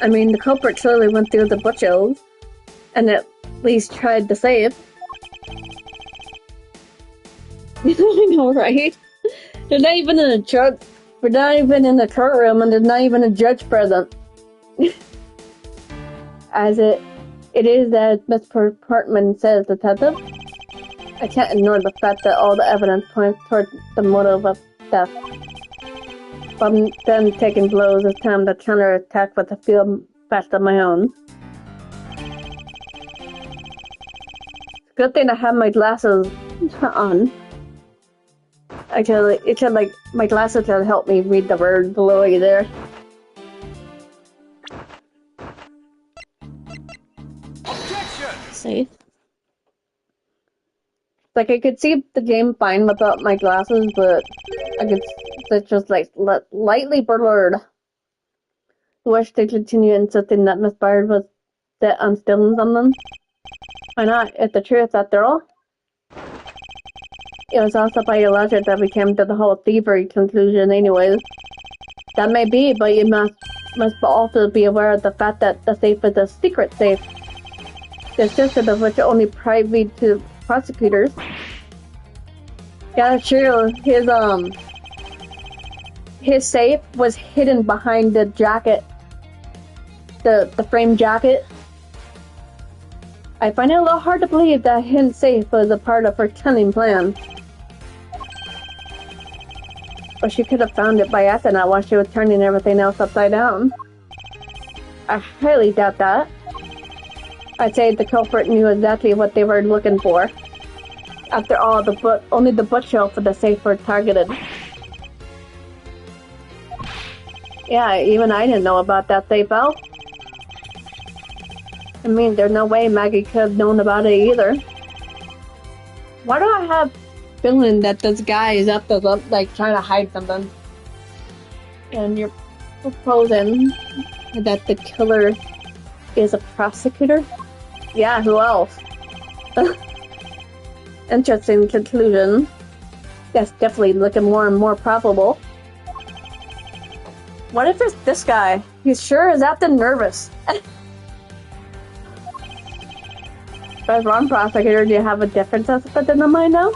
I mean, the culprit clearly went through the bookshelves, and at least tried to save. I know, right? They're not even in a judge. We're not even in the courtroom, and there's not even a judge present. As it is as Mr. Portman says, detective. I can't ignore the fact that all the evidence points toward the motive of theft. From then taking blows, it's time to counterattack with a field fast of my own. Good thing I have my glasses on. Actually, my glasses can help me read the words below you there. Objection! See? Like, I could see the game fine without my glasses, but it's just like lightly blurred. I wish to continue insisting that Miss Byard was set on stealing something. Why not? It's the truth after all. It was also by your logic that we came to the whole thievery conclusion anyways. That may be, but you must also be aware of the fact that the safe is a secret safe. The existence of which only private to prosecutors. Yeah, true. His safe was hidden behind the jacket. The frame jacket. I find it a little hard to believe that hidden safe was a part of her cunning plan. Or she could have found it by accident while she was turning everything else upside down. I highly doubt that. I'd say the culprit knew exactly what they were looking for. After all, only the bookshelf for the safe were targeted. Yeah, even I didn't know about that safe, Al. I mean, there's no way Maggie could have known about it either. Why do I have feeling that this guy is up to like trying to hide something? And you're proposing that the killer is a prosecutor? Yeah, who else? Interesting conclusion. That's definitely looking more and more probable. What if it's this guy? He sure is acting nervous. As one prosecutor, do you have a different suspect in mind now?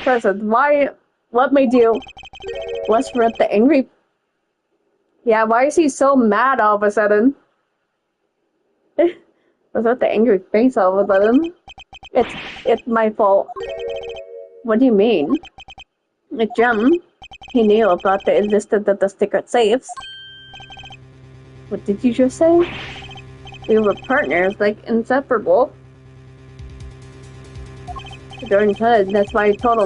Person, what made you, what's with the angry, yeah, why is he so mad all of a sudden? What's with the angry face all of a sudden? It's my fault. What do you mean? Like Jim, he knew about the existence of the secret safes. What did you just say? We were partners, like inseparable. During said, that's why I told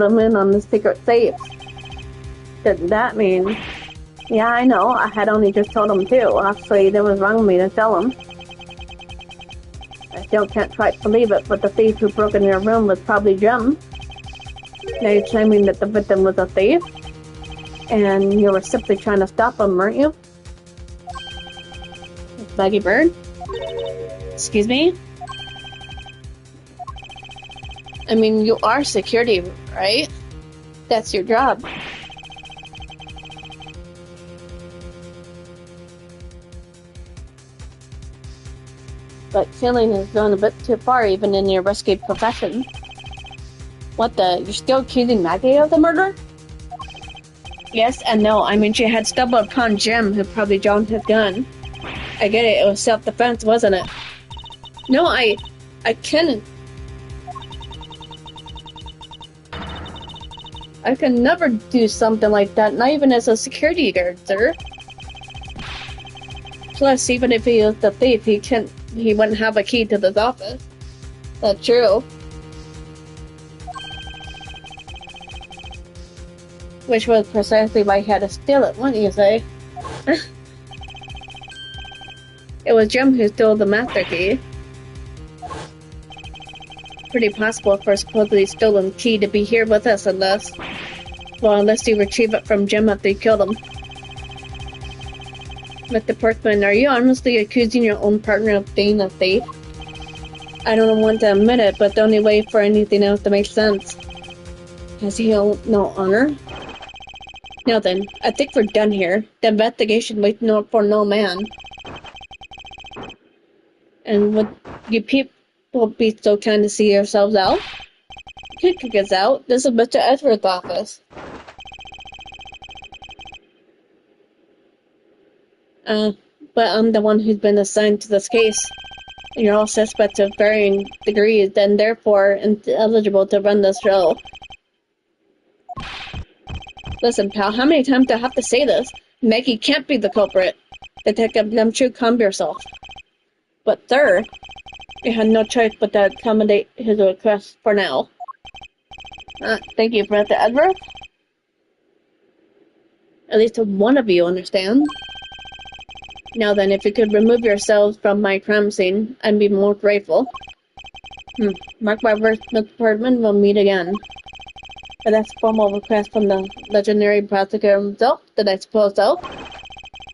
him in on the secret safes. Did that mean? Yeah, I know, I had only just told him too. Actually, that was wrong of me to tell him. I still can't quite believe it, but the thief who broke in your room was probably Jim. Now you're claiming that the victim was a thief? And you were simply trying to stop him, weren't you? Baggy Bird? Excuse me? I mean, you are security, right? That's your job. But killing has gone a bit too far even in your risky profession. What the? You're still accusing Maggie of the murder? Yes and no. I mean, she had stumbled upon Jim, who probably drawn his gun. I get it. It was self-defense, wasn't it? No, I can never do something like that, not even as a security guard, sir. Plus, even if he was the thief, he wouldn't have a key to this office. That's true. Which was precisely why he had to steal it, wouldn't you say? It was Jim who stole the master key. Pretty possible for a supposedly stolen key to be here with us unless you retrieve it from Jim after you killed him. Mr. Portman, are you honestly accusing your own partner of being a thief? I don't want to admit it, but the only way for anything else to make sense. Has he no honor? Now then, I think we're done here. The investigation waits for no man. And would you people be so kind to see yourselves out? You could kick us out. This is Mr. Edward's office. But I'm the one who's been assigned to this case. You're all suspects of varying degrees and therefore ineligible to run this show. Listen, pal, how many times do I have to say this? Maggie can't be the culprit. Detective Numchu, calm yourself. But sir, we had no choice but to accommodate his request for now. Thank you, Mr. Edward. At least one of you understand. Now then, if you could remove yourselves from my crime scene, I'd be more grateful. Mark my words, Mr. Portman, we'll meet again. But that's a formal request from the legendary prosecutor himself, did I suppose so?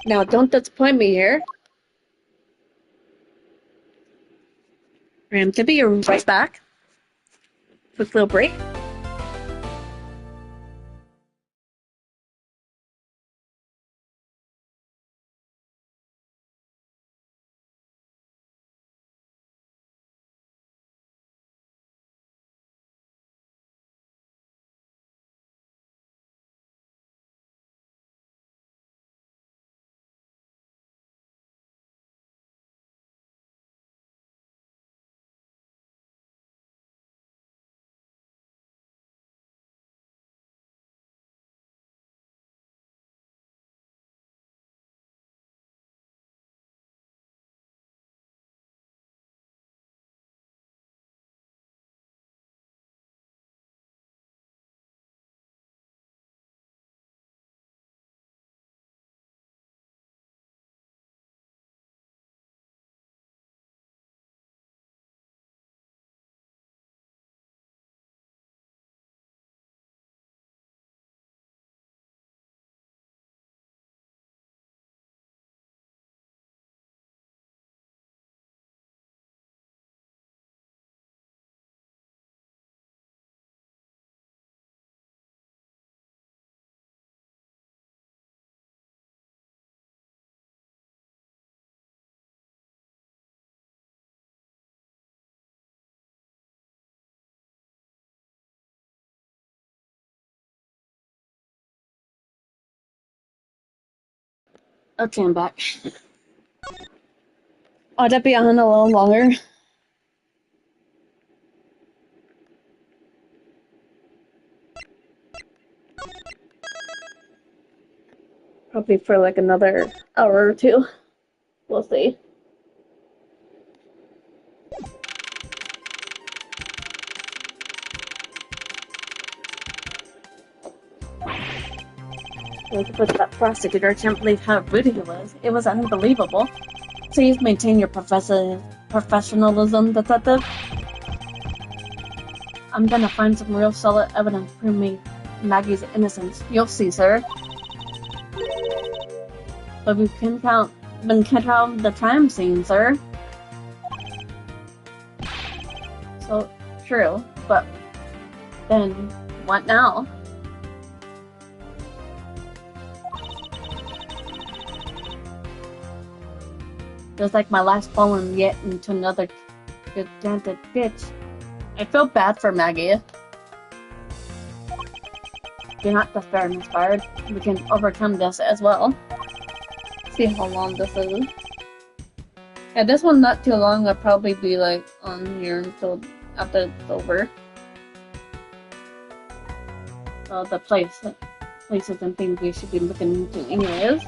Now, don't disappoint me here. To be right back. Quick little break. Okay, I'm back. I'll just be on a little longer. Probably for like another hour or two. We'll see. With that prosecutor, I can't believe how rude he was. It was unbelievable. Please maintain your professionalism, detective. I'm gonna find some real solid evidence to prove Maggie's innocence. You'll see, sir. But we can count the crime scene, sir. So, true, but then what now? Just like my last falling yet into another gigantic ditch. I feel bad for Maggie. Do not despair, inspired. We can overcome this as well. See how long this is. Yeah, this one not too long. I'll probably be like on here until after it's over. The places and things we should be looking into anyways.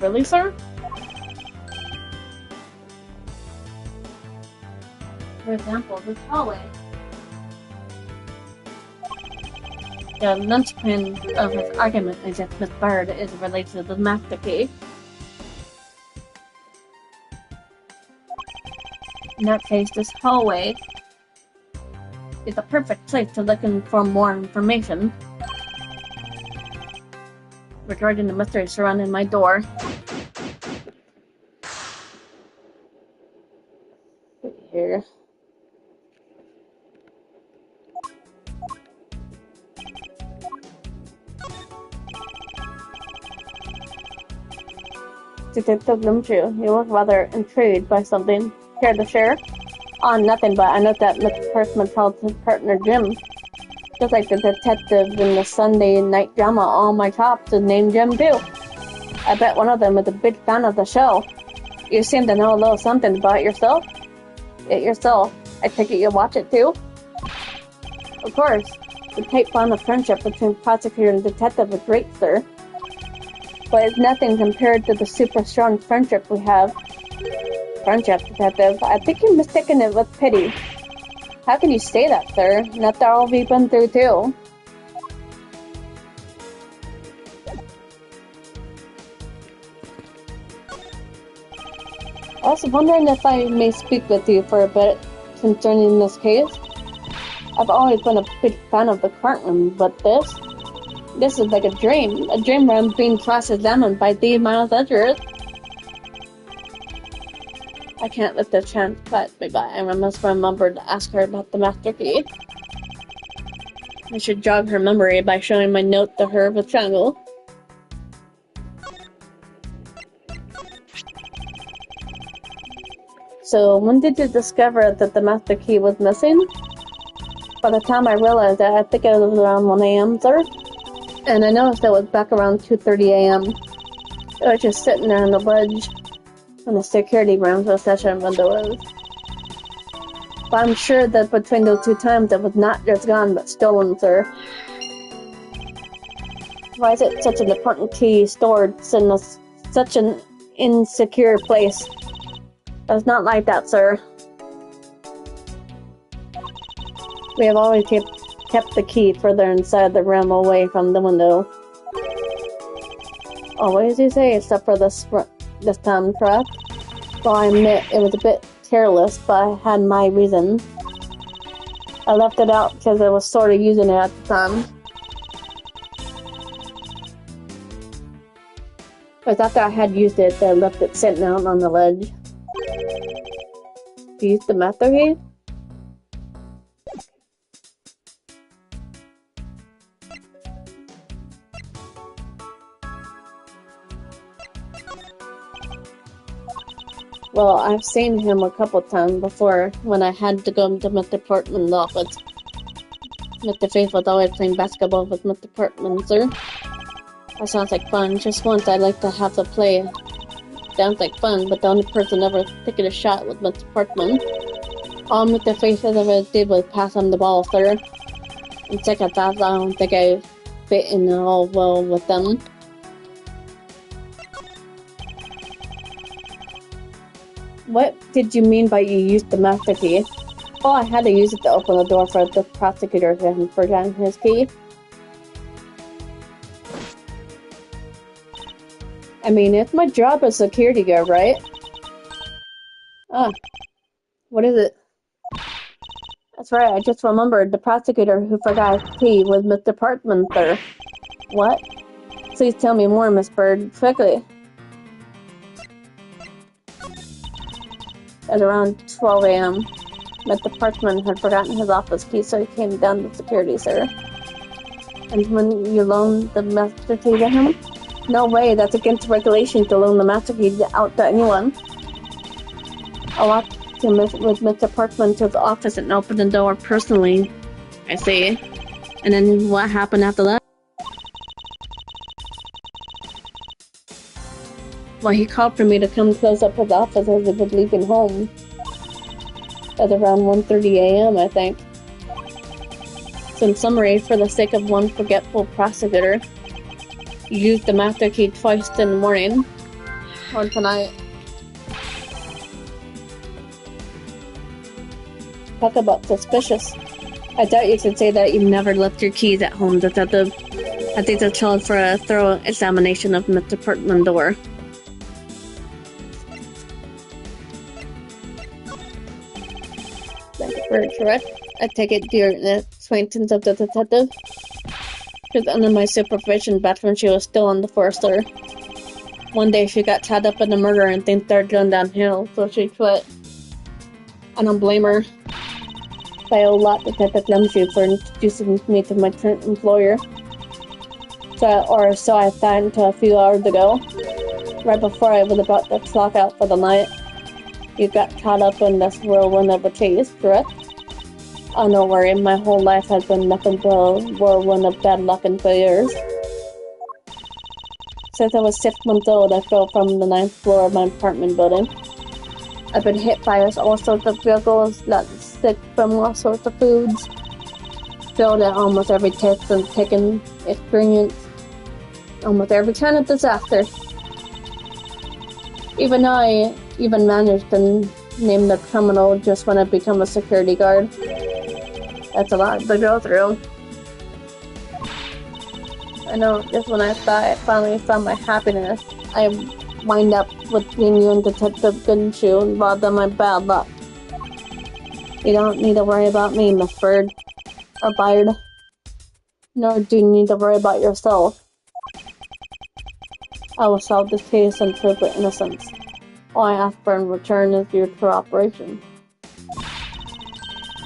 Really, sir? For example, this hallway. The linchpin of his argument against Miss Bird is related to the master key. In that case, this hallway is a perfect place to look for more information regarding the mystery surrounding my door. Here. Detective Limchu, you look rather intrigued by something. Care to share? Nothing, but I know that Mr. Kurtzman told his partner Jim. Just like the detective in the Sunday night drama, All My Cops is named Jim too. I bet one of them is a big fan of the show. You seem to know a little something about yourself. I take it you watch it too? Of course. The tight bond of friendship between prosecutor and detective is great, sir. But it's nothing compared to the super strong friendship we have. Friendship, detective. I think you're mistaken it with pity. How can you say that, sir? Not that all we've been through too. I was wondering if I may speak with you for a bit concerning this case. I've always been a big fan of the courtroom, but this is like a dream where I'm being cross-examined by the Miles Edgers. I can't let the chance pass me by. I must remember to ask her about the master key. I should jog her memory by showing my note to her with Jungle. So, when did you discover that the master key was missing? By the time I realized that, I think it was around 1 a.m., sir. And I noticed it was back around 2:30 a.m. It was just sitting there on the ledge when the security room session window was. But I'm sure that between those two times it was not just gone but stolen, sir. Why is it such an important key stored in such an insecure place? It's not like that, sir. We have always kept the key further inside the room away from the window. Always, you say, except for this time, correct? Well, I admit it was a bit careless, but I had my reason. I left it out because I was sort of using it at the time. But after I had used it, I left it sitting out on the ledge. Do you use the master key? Well, I've seen him a couple times before when I had to go to Mr. Portman's office. Mr. Faith was always playing basketball with Mr. Portman, sir. That sounds like fun. Just once I'd like to have to play. Sounds like fun, but the only person ever taking a shot was Mr. Portman. All Mr. Faith ever did was pass him the ball, sir. In second thoughts, I don't think I fit in all well with them. What did you mean by you used the master key? Oh, I had to use it to open the door for the prosecutor who hadn't forgotten his key. I mean, it's my job as security guard, right? Ah, what is it? That's right, I just remembered the prosecutor who forgot his key was Mr. Portman, sir. What? Please tell me more, Miss Bird, quickly. At around 12 a.m., Mr. Portman had forgotten his office key, so he came down to security, sir. And when you loaned the master key to him? No way, that's against regulation to loan the master key out to anyone. I walked with Mr. Portman to the office and opened the door personally. I see. And then what happened after that? Well, he called for me to come close up his office as he was leaving home. At around 1:30 a.m., I think. So in summary, for the sake of one forgetful prosecutor, you used the master key twice in the morning or tonight. Talk about suspicious. I doubt you could say that you never left your keys at home, Detective. I think they're called for a thorough examination of Mr. Portman's door. Thank you for correct. I take it you're an acquaintance of the detective? She was under my supervision back when she was still on the force, sir. One day she got tied up in a murder and things started going downhill, so she quit. I don't blame her. I owe a lot to Detective Gumshoe for introducing me to my current employer. So I thought until a few hours ago, right before I was about to clock out for the night. You got caught up in this whirlwind of a chase, correct? Oh, no worry, my whole life has been nothing but a whirlwind of bad luck and failures. Since I was 6 months old, I fell from the 9th floor of my apartment building. I've been hit by all sorts of vehicles, got sick from all sorts of foods, failed at almost every test and taken experience, almost every kind of disaster. Even though I even managed to name the criminal just when I become a security guard. That's a lot to go through. I know, just when I thought I finally found my happiness, I wind up with being you and Detective Gumshoe involved in my bad luck. You don't need to worry about me, Miss Bird. Or Byard. Nor do you need to worry about yourself. I will solve this case and prove your innocence. All I ask for in return is your cooperation.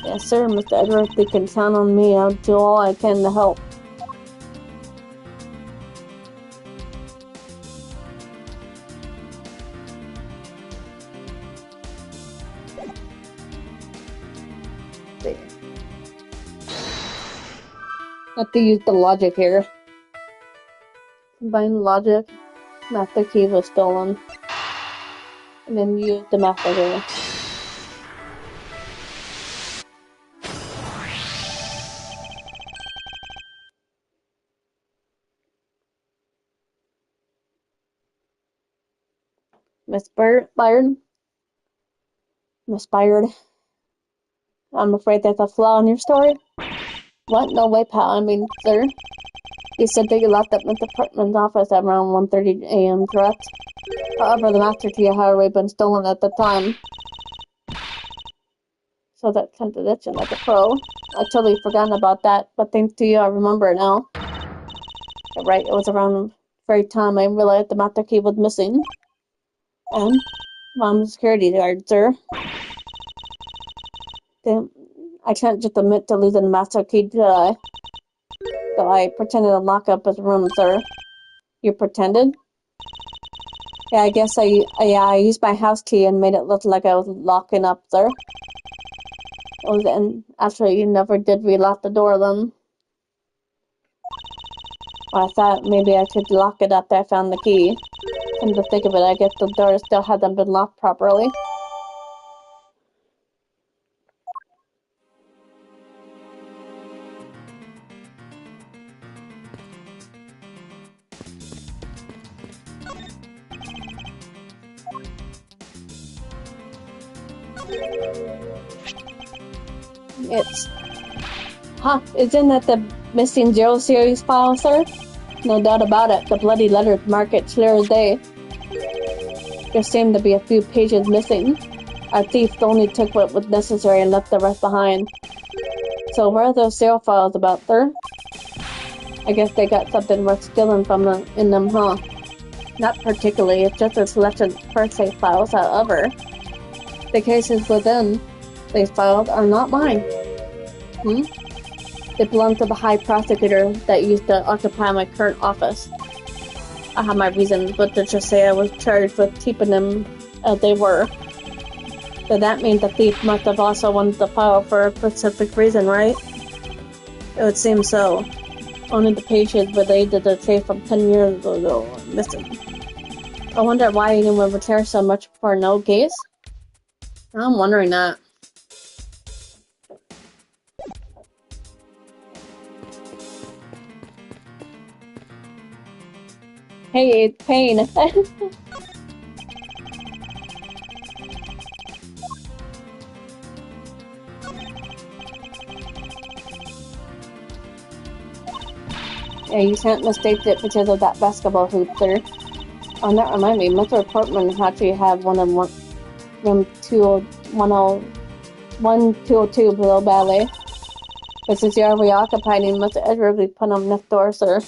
Yes, sir, Mr. Edwards, you can count on me. I'll do all I can to help. Have to use the logic here. Combine logic. Master key was stolen. And then use the master key. Miss Byard? Miss Byard? I'm afraid there's a flaw in your story. What? No way, pal. I mean, sir. You said that you left at Mr. Portman's office at around 1:30 a.m., correct? However, the master key had already been stolen at the time. So that contradiction like a pro. I totally forgotten about that, but thanks to you, I remember it now. You're right, it was around the very time I realized the master key was missing. And I'm a security guard, sir. Then I can't just admit to losing the master key, did I? So I pretended to lock up his room, sir. You pretended? Yeah, I guess I used my house key and made it look like I was locking up, sir. It was, and actually, you never did relock the door then. I thought maybe I could lock it after I found the key. Come to think of it, I guess the door still hasn't been locked properly. Isn't that the missing Zero series file, sir? No doubt about it, the bloody letters mark it clear as day. There seemed to be a few pages missing. Our thief only took what was necessary and left the rest behind. So where are those Zero files about, sir? I guess they got something worth stealing from them, in them, huh? Not particularly, it's just a selection of first safe files, however. The cases within these files are not mine. They belong to the High Prosecutor that used to occupy my current office. I have my reasons, but to just say I was charged with keeping them as they were. So that means the thief must have also wanted the file for a specific reason, right? It would seem so. Only the pages related to the safe from 10 years ago are missing. I wonder why anyone would care so much for no case? I'm wondering that. Hey, it's Pain. Yeah, you can't mistake it because of that basketball hoop, sir. Oh, that reminds me, Mr. Portman actually had one of room 1202 below ballet. But since you're reoccupying, you must really put on next door, sir.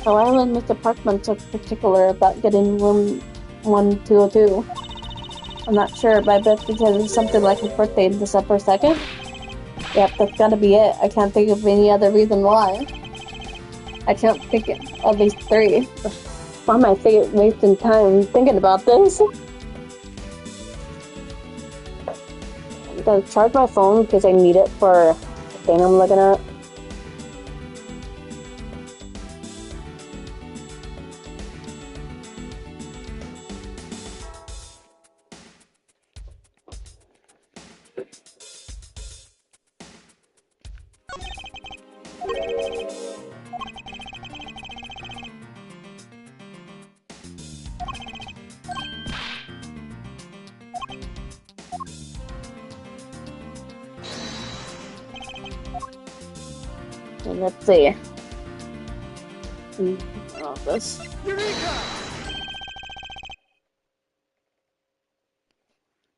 So why was Mr. Parkman so particular about getting room 1202? I'm not sure, but I bet because it's something like his birthday in December 2nd? Yep, that's gotta be it. I can't think of any other reason why. I can't think of at least 3. Why am I wasting time thinking about this? I'm gonna charge my phone because I need it for the thing I'm looking at. Let's see. Office.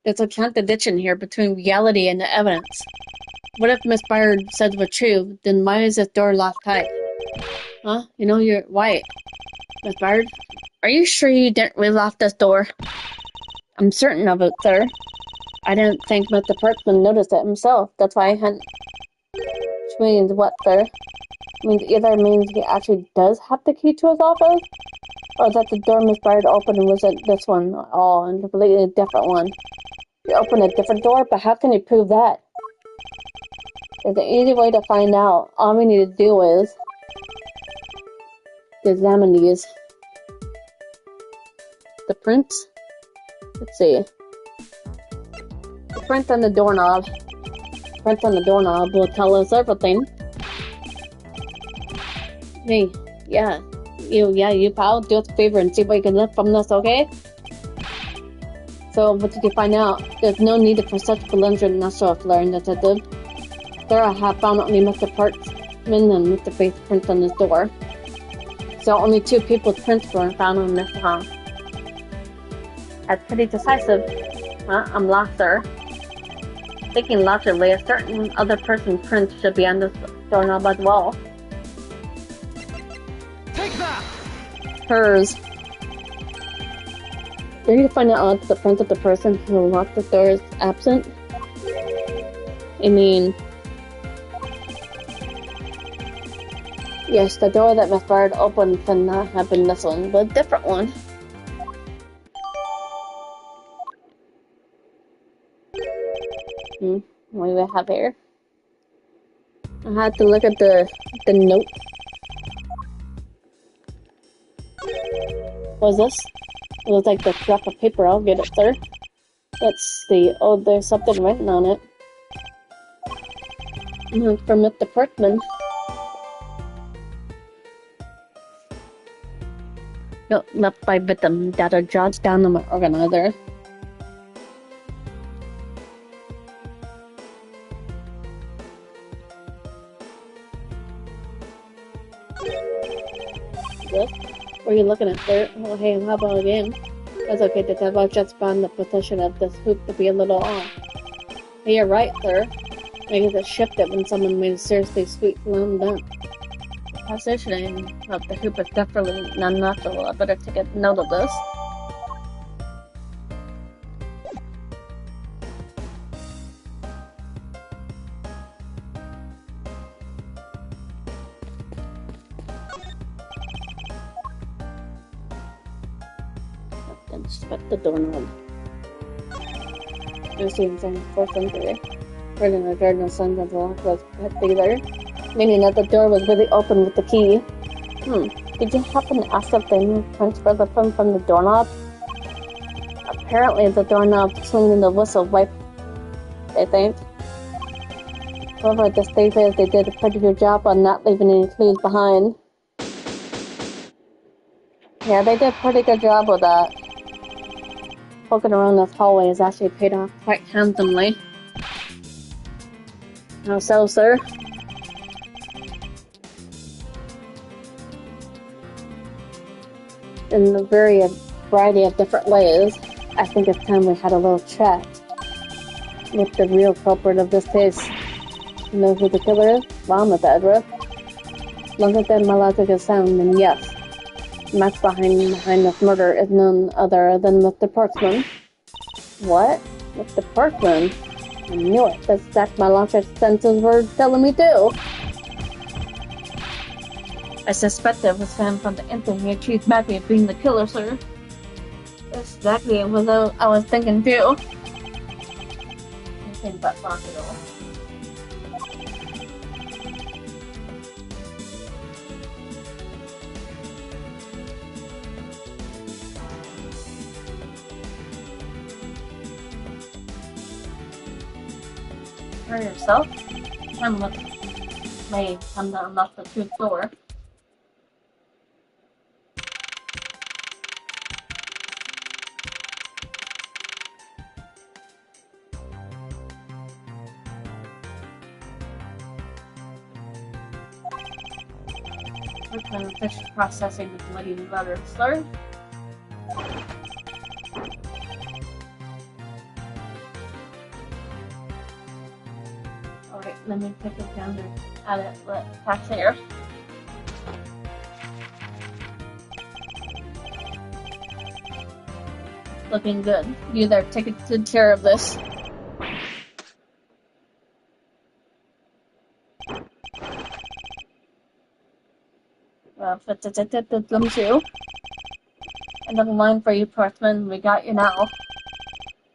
There's a contradiction here between reality and the evidence. What if Miss Byard said the truth? Then why is this door locked tight? Huh? You know, you're white. Miss Byard, are you sure you didn't really lock this door? I'm certain of it, sir. I didn't think Mr. Parkman noticed it himself. That's why I hadn't. Which means what, sir? Either means he actually does have the key to his office, or that the door Miss Byard opened wasn't this one at all, and completely a different one. You opened a different door, but how can you prove that? There's an easy way to find out. All we need to do is examine these. The prints? Let's see. The print on the doorknob. The print on the doorknob will tell us everything. Hey, you pal, do us a favor and see what you can lift from this, okay? So, what did you find out? There's no need for such belligerent natural flaring, detective. There I have found only Mr. Parkman and Mr. Faith's prints on this door. So only 2 people's prints were found on this house. That's pretty decisive. I'm lost, sir. Thinking logically, a certain other person's print should be on this doorknob as well. Take that! Hers. Did you find out that the print of the person who unlocked the door is absent? I mean... Yes, the door that Miss Byard opened could not have been this one, but a different one. What do we have here? I had to look at the note. What is this? It looks like the scrap of paper. I'll get it, sir. Let's see. Oh, there's something written on it. From Mr. Portman. Note left by victim. Data jotted down on my organizer. What? What are you looking at, sir? Oh, hey, how about a game? That's okay, Detective. I just found the position of this hoop to be a little off. Hey, you're right, sir. Maybe it shifted when someone made a seriously sweet slam dunk. Positioning of the hoop is definitely non-natural. I better take a note of this. Inspect the doorknob. I see inside the fourth entry. Written in the signs of the lock was particular, meaning that the door was really open with the key. Did you happen to ask if they moved transfer the phone from the doorknob? Apparently the doorknob swinging the whistle wiped, they think. However, at this stage they did a pretty good job on not leaving any clues behind. Yeah, they did a pretty good job with that. Poking around this hallway has actually paid off quite handsomely. How so, sir? In a variety of different ways, I think it's time we had a little chat with the real culprit of this case. You know who the killer is? Well, Miss Edra. Longer than my logic is sound, then yes. The man behind this murder is none other than Mr. Parkman. What? Mr. Parkman? I knew it. That's exactly my logic senses were telling me too. I suspected it was him from the instant he accused Maggie of being the killer, sir. That's exactly what I was thinking too. Anything but logical. For yourself? Come with me. Come to unlock the true door. What kind of fish processing with bloody letters, sir? Alright, let me pick it down and add it back here. Looking good. You there, take good care of this. Gumshoe. Another line for you, Portsman. We got you now.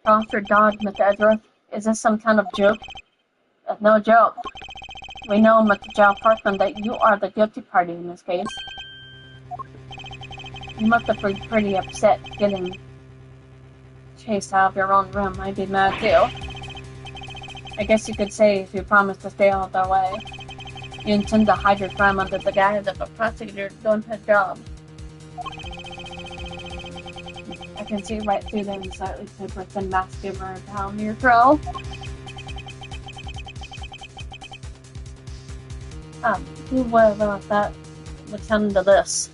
Off your dog, Mr. Edgeworth. Is this some kind of joke? It's no joke. We know, Mr. Joe Portsman, that you are the guilty party in this case. You must have been pretty upset getting chased out of your own room. I'd be mad too. I guess you could say if you promised to stay out of their way. You intend to hide your crime under the guise of a prosecutor doing her job. I can see right through them slightly separate than mask giver down your throat. Who would have thought would come to this?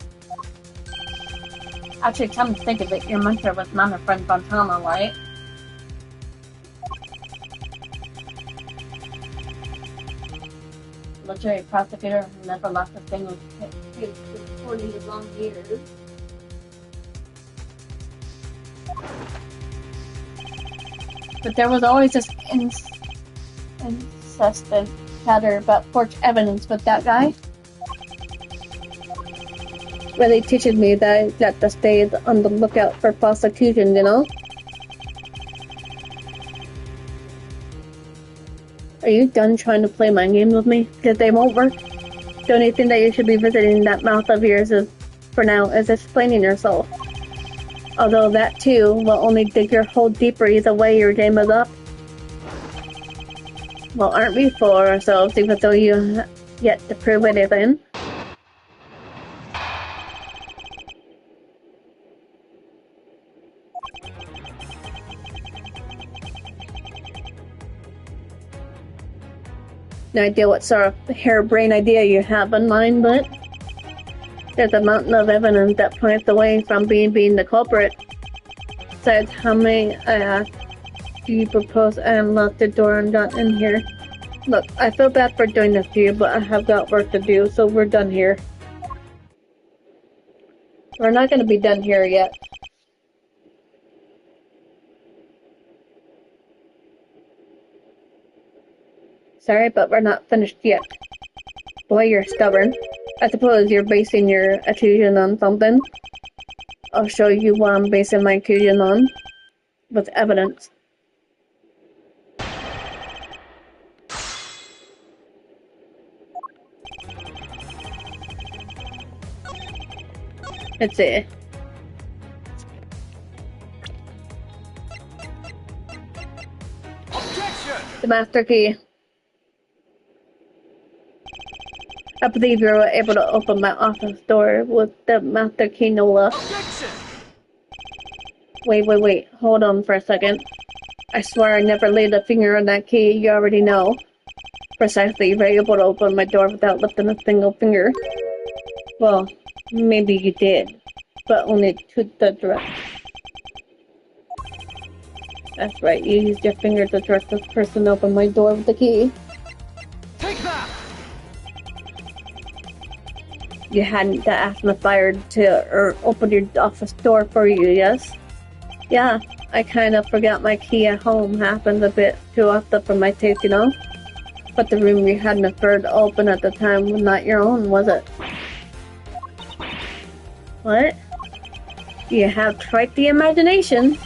Actually, come to think of it, your mentor was not a friend Fontana, right? Military prosecutor who never left a single case for 40 long years. But there was always this incessant chatter about forged evidence with that guy. Really teaches me that I got to stay on the lookout for prosecution, you know? Are you done trying to play mind games with me? Because they won't work. The only thing that you should be visiting that mouth of yours is for now is explaining yourself. Although that too will only dig your hole deeper either way your game is up. Well, aren't we full of ourselves even though you have yet to prove anything? No idea what sort of harebrained idea you have in mind, but there's a mountain of evidence that points away from being the culprit. Besides, how many do you propose I unlock the door and got in here? Look, I feel bad for doing this to you, but I have got work to do, so we're done here. We're not going to be done here yet. Sorry, but we're not finished yet. Boy, you're stubborn. I suppose you're basing your accusation on something. I'll show you what I'm basing my accusation on. With evidence. Let's see. Objection! The master key. I believe you were able to open my office door with the master key, Nola. Objection! Wait. Hold on for a second. I swear I never laid a finger on that key, you already know. Precisely, you were able to open my door without lifting a single finger. Well, maybe you did, but only to the direct. That's right, you used your finger to direct this person to open my door with the key. Take that! You hadn't asked the fire to open your office door for you, yes? Yeah, I kind of forgot my key at home. Happens a bit too often for my taste, you know? But the room you hadn't preferred open at the time was not your own, was it? What? You have quite the imagination.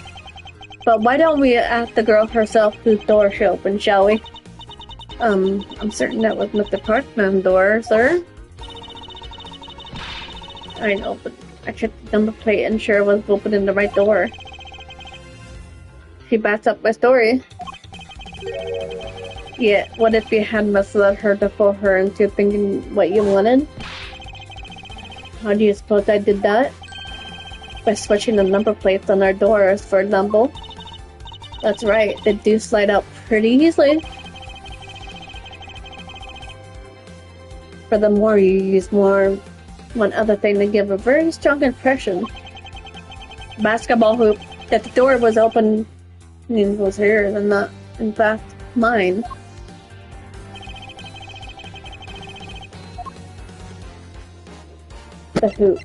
But why don't we ask the girl herself whose door she opened, shall we? I'm certain that was Mr. Parkman's door, sir. I know, but I checked the number plate and sure was opening the right door. She backs up my story. Yeah, what if you had misled her to fool her into thinking what you wanted? How do you suppose I did that? By switching the number plates on our doors, for example. That's right, they do slide out pretty easily. Furthermore, you use one other thing to give a very strong impression. Basketball hoop. That the door was open was hers and not, in fact, mine. The hoop.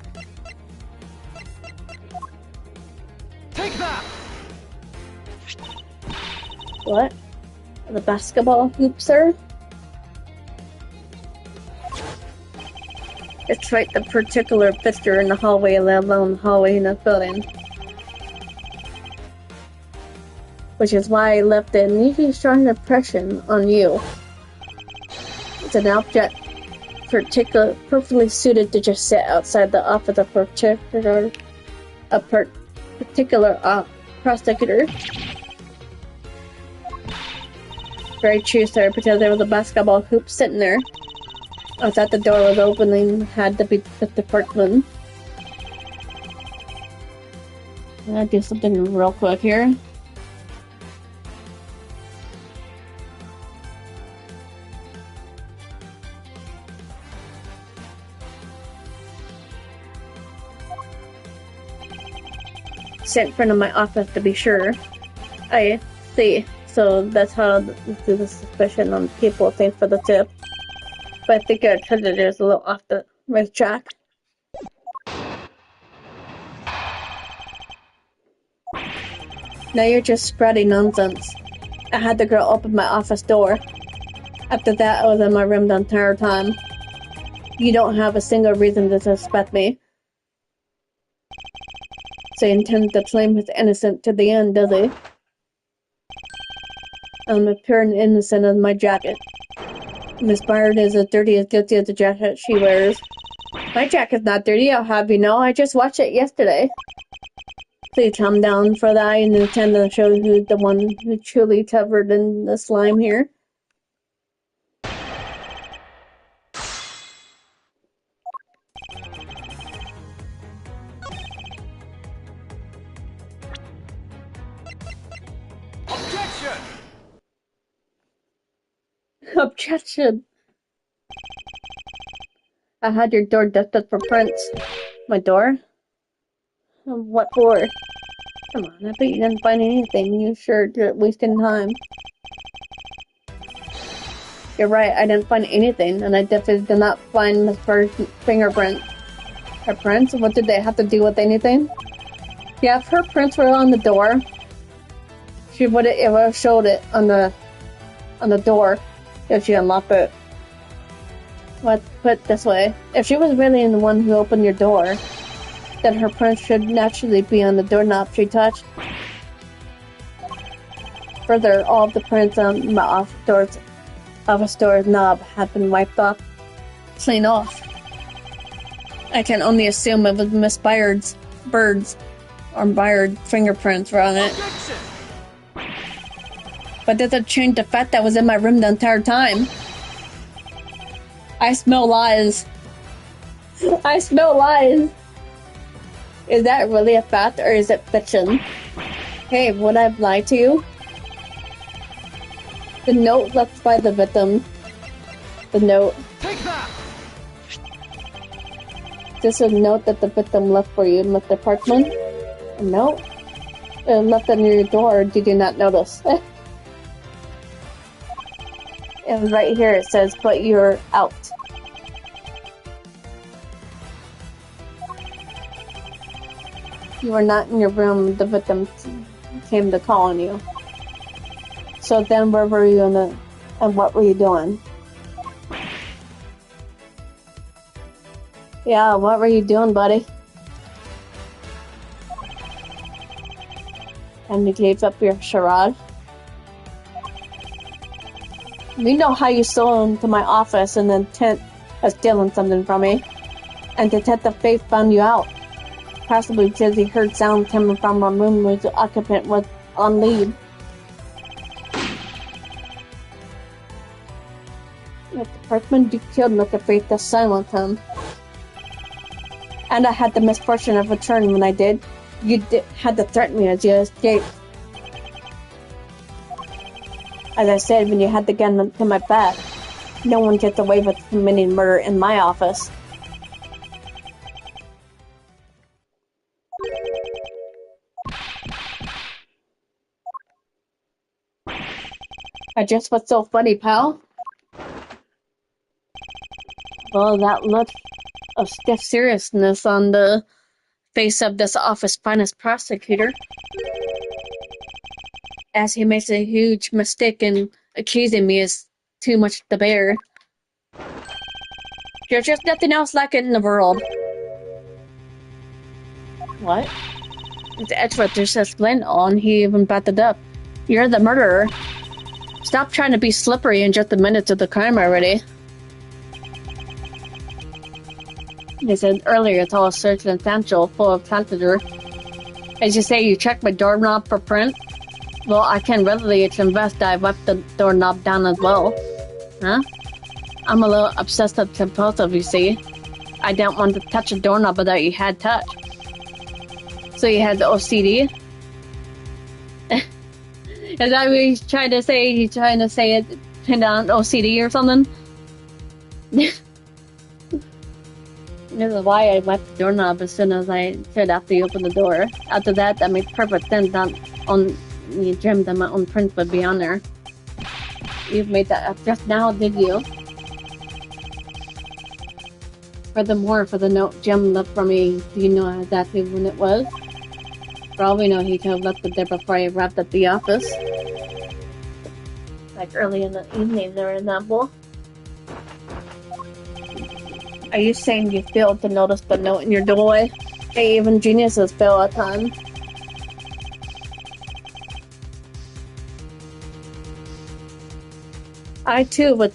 Take that! What? The basketball hoop, sir? It's right, the particular fixture in the hallway, let alone the hallway in the building. Which is why I left an unusually strong impression on you. It's an object perfectly suited to just sit outside the office of a particular prosecutor. Very true, sir, because there was a basketball hoop sitting there. I thought the door was opening, had to be the department. I'm gonna do something real quick here. Sit in front of my office to be sure. I see. So that's how the suspicion on people think for the tip. But I think our creditor is a little off the right track. Now you're just spreading nonsense. I had the girl open my office door. After that, I was in my room the entire time. You don't have a single reason to suspect me. So he intends to claim his innocent to the end, does he? I'm as pure and innocent as my jacket. Miss Byard is as dirty as guilty as the jacket she wears. My jacket's not dirty, I'll have you know. I just watched it yesterday. Please calm down for that. I intend to show you the one who truly covered in the slime here. Objection! Objection! I had your door dusted for prints. My door? What for? Come on, I bet you didn't find anything. You sure you're wasting time. You're right, I didn't find anything, and I definitely did not find Miss Bird's fingerprint. Her prints? What did they have to do with anything? Yeah, if her prints were on the door, it would have showed it on the door if she unlocked it. Let's put it this way. If she was really the one who opened your door, then her prints should naturally be on the doorknob she touched. Further, all of the prints on my office door's knob have been wiped off, clean off. I can only assume it was Miss Byrd's fingerprints were on it. Objection! But that doesn't change the fact that was in my room the entire time. I smell lies. I smell lies. Is that really a fact or is it fiction? Hey, would I lie to you? The note left by the victim. The note. Take that! This is a note that the victim left for you, Mr. Parkman. A note? It left it near your door. Did you not notice? And right here it says, but you're out. You were not in your room. The victim came to call on you. So then where were you and what were you doing? Yeah, what were you doing, buddy? And you gave up your charade? We know how you stole into my office and intent of stealing something from me. And Detective Faith found you out. Possibly because he heard sound coming from our room where the occupant was on leave. Mr. Parkman, you killed Mr. Faith to silence him. And I had the misfortune of returning when I did. You had to threaten me as you escaped. As I said, when you had the gun to my back, no one gets away with committing murder in my office. I just what's so funny, pal? Well, that look of stiff seriousness on the face of this office's finest prosecutor, as he makes a huge mistake in accusing me is too much to bear. You're just nothing else like it in the world. What? The expert just explained all, and he even backed it up. You're the murderer. Stop trying to be slippery in just a minute to the crime already. They said earlier it's all circumstantial, full of conjecture. As you say, you checked my doorknob for print? Well, I can readily confess that I wiped the doorknob down as well. Huh? I'm a little obsessive compulsive, you see. I don't want to touch a doorknob without you had touch. So you had the OCD? Is that what he's trying to say? He's trying to say it pinned on OCD or something? This is why I wiped the doorknob as soon as I could after you opened the door. After that made perfect sense that on you dreamed that my own print would be on there. You've made that up just now, did you? Furthermore, for the note Jim left for me, do you know exactly when it was? For all we know, he could have left it there before I arrived at the office. Like early in the evening, for example. Are you saying you failed to notice the note in your doorway? Hey, even geniuses fail at times. I too was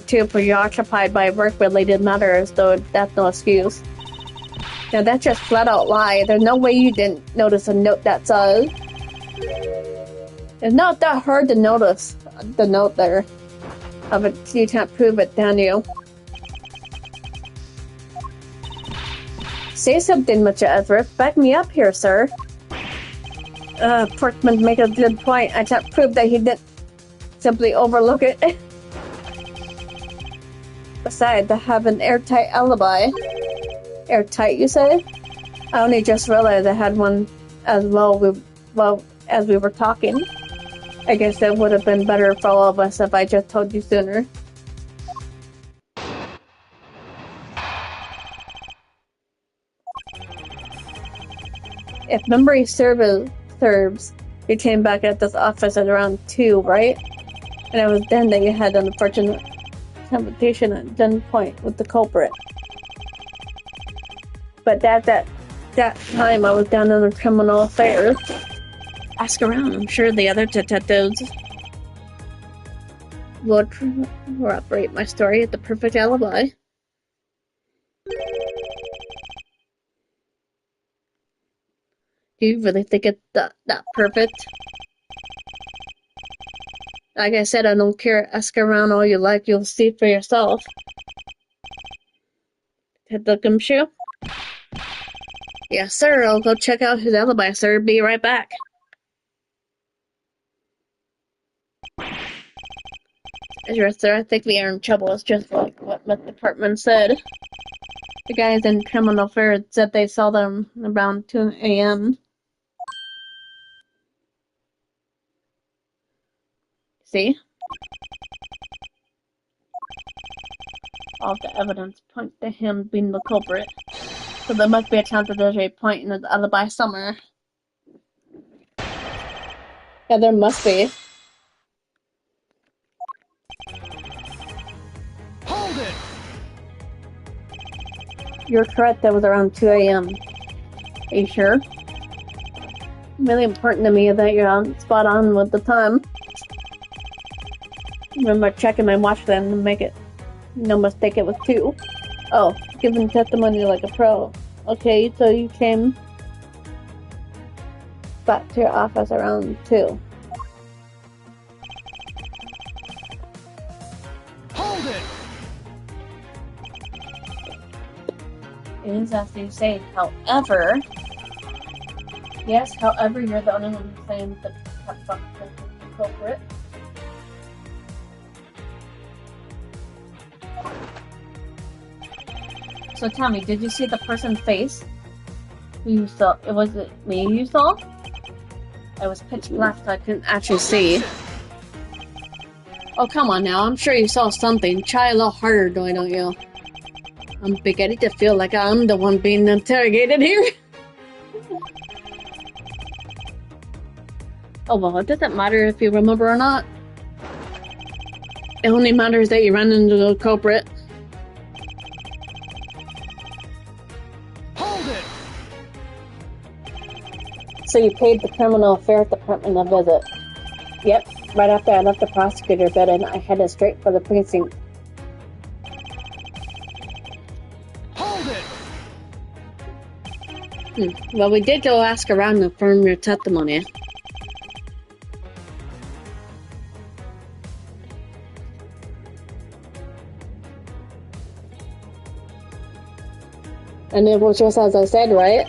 too preoccupied by work-related matters, though that's no excuse. Now that's just flat out lie. There's no way you didn't notice a note that says. It's not that hard to notice the note there. But you can't prove it, can you? Say something, Mr. Ezra. Back me up here, sir. Portman make a good point. I can't prove that he didn't simply overlook it. Besides, I have an airtight alibi. Airtight, you say? I only just realized I had one as well as we were talking. I guess that would have been better for all of us if I just told you sooner. If memory serves, you came back at this office at around 2, right? And it was then that you had an unfortunate confrontation at gunpoint with the culprit. But at that time, I was down in the criminal affairs. Ask around. I'm sure the other detectives would corroborate my story at the perfect alibi. Do you really think it's that perfect? Like I said, I don't care. Ask around all you like. You'll see for yourself. Hit the gumshoe? Yes, sir. I'll go check out his alibi, sir. Be right back. Yes, sir. I think we are in trouble. It's just like what the department said. The guys in criminal affairs said they saw them around 2 a.m. See? All the evidence points to him being the culprit. So there must be a chance that there's a point in his alibi somewhere. Yeah, there must be. Hold it! You're correct, that was around 2 a.m. Are you sure? Really important to me that you're spot on with the time. Remember checking my watch then to make it no mistake, it was 2. Oh, giving testimony like a pro. Okay, so you came back to your office around 2. Hold it! It is as you say, however... Yes, however, you're the only one saying the culprit. So tell me, did you see the person's face? Who you saw? Was it me you saw? It was pitch black, so I couldn't actually see. Oh, come on now. I'm sure you saw something. Try a little harder, don't you? I'm beginning to feel like I'm the one being interrogated here. Oh, well, it doesn't matter if you remember or not. It only matters that you ran into the culprit. Hold it! So you paid the criminal affairs department a visit. Yep, right after I left the prosecutor's bed and I headed straight for the precinct. Hold it! Well, we did go ask around to confirm your testimony. And it was just as I said, right?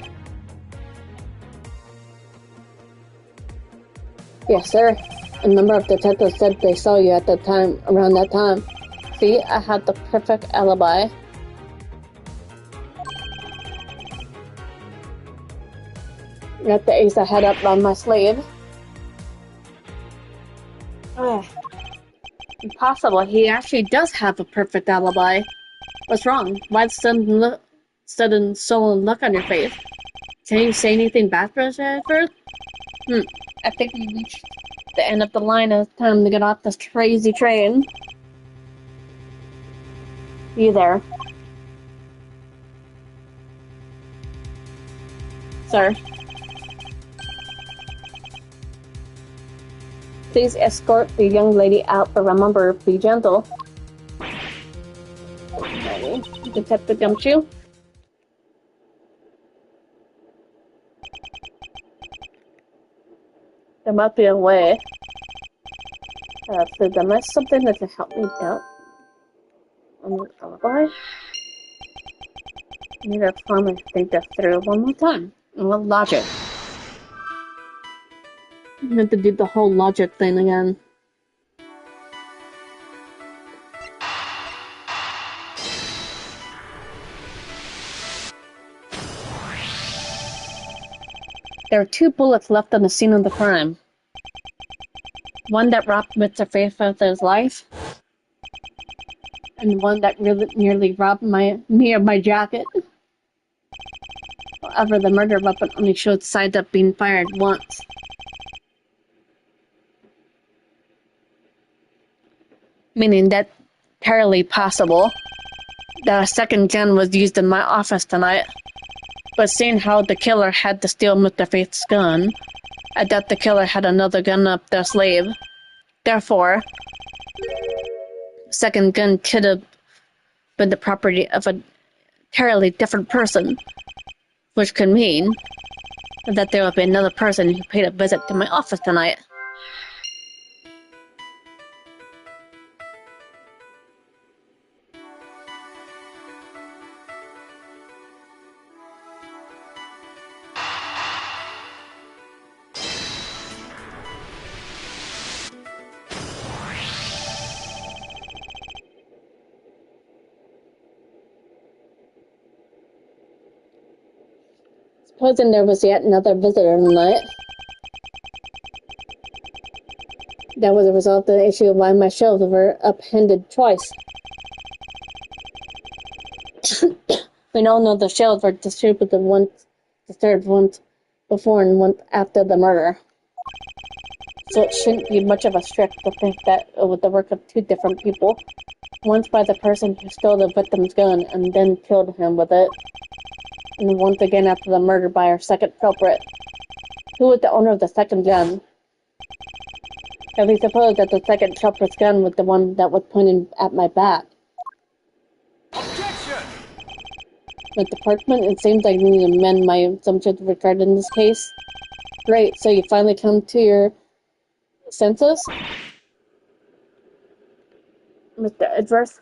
Yes, sir. A number of detectives said they saw you at the time, around that time. See, I had the perfect alibi. Got the ace I had up on my sleeve. Impossible. He actually does have a perfect alibi. What's wrong? Why the sudden sullen look on your face? Can you say anything bad for us at first? I think we reached the end of the line. It's time to get off this crazy train. You there? Sir? please escort the young lady out, but remember, be gentle. Okay. Detective Gumshoe. There might be a way. So there might be something that can help me out. On the alibi. I need to calmly think this through one more time. And with logic. I have to do the whole logic thing again. There are 2 bullets left on the scene of the crime. One that robbed Mr. Faith of his life, and one that really nearly robbed me of my jacket. However, the murder weapon only showed signs of being fired once. Meaning that entirely possible that a second gun was used in my office tonight. But seeing how the killer had to steal Mr. Faith's gun, I doubt the killer had another gun up their sleeve. Therefore, second gun could have been the property of an entirely different person, which could mean that there would be another person who paid a visit to my office tonight. Supposing there was yet another visitor tonight, that was a result of the issue of why my shelves were upended twice. We all know the shelves were disturbed once before and once after the murder. So it shouldn't be much of a stretch to think that it was the work of 2 different people. Once by the person who stole the victim's gun and then killed him with it, and once again after the murder by our second culprit. Who was the owner of the second gun? If we suppose that the second culprit's gun was the one that was pointed at my back. Objection! With the department, it seems like we need to amend my assumptions regarding this case. Great, so you finally come to your senses? Mr. Edwards?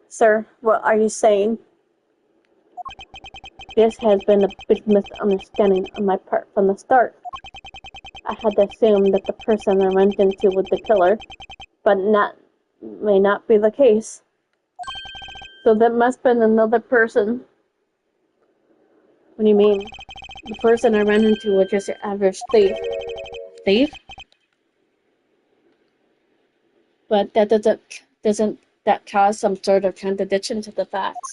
Sir, what are you saying? This has been a big misunderstanding on my part from the start. I had assumed that the person I went into was the killer, but may not be the case. So that must have been another person. What do you mean? The person I ran into was just your average thief. Thief? But that doesn't that cause some sort of contradiction to the facts?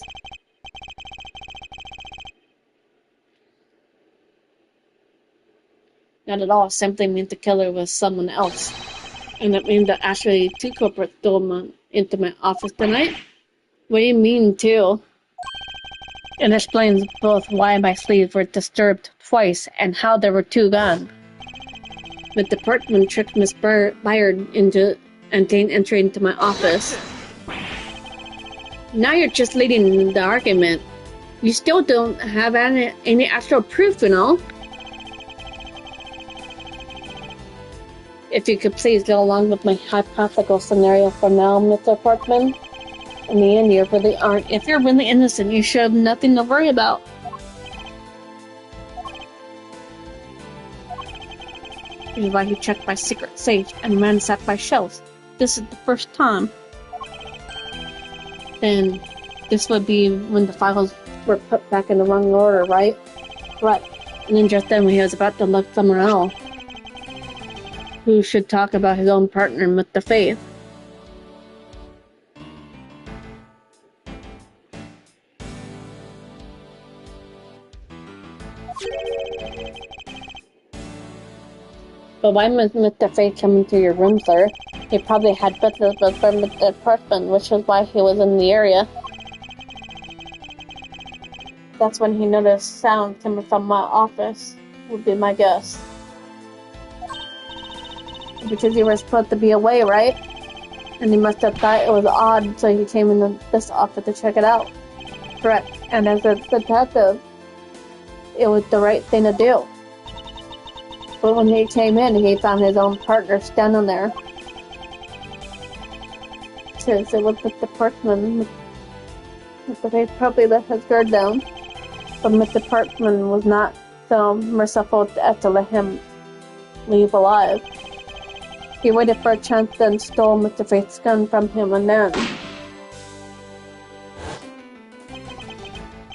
Not at all. Simply means the killer was someone else. And it means that actually 2 culprits stole into my office tonight? What do you mean, 2? It explains both why my sleeves were disturbed twice and how there were 2 guns. The department tricked Miss Byard into entry into my office. Now you're just leading the argument. You still don't have any actual proof, you know? If you could please go along with my hypothetical scenario for now, Mr. Portman. In the end, you really aren't. If you're really innocent, you should have nothing to worry about. This is why he checked my secret safe and ransacked my shelves. This is the first time. Then, this would be when the files were put back in the wrong order, right? Right. And then just then, when he was about to look somewhere else, who should talk about his own partner with the faith? But why must Mr. Faith come into your room, sir? He probably had business with the apartment, which is why he was in the area. That's when he noticed sound coming from my office, would be my guess. Because you were supposed to be away, right? And he must have thought it was odd, so he came in this office to check it out. Correct. And as a detective, it was the right thing to do. But when he came in, he found his own partner standing there. Since it was Mr. Parkman, Mr. Faith probably let his guard down. But Mr. Parkman was not so merciful as to let him leave alive. He waited for a chance, then stole Mr. Faith's gun from him, and then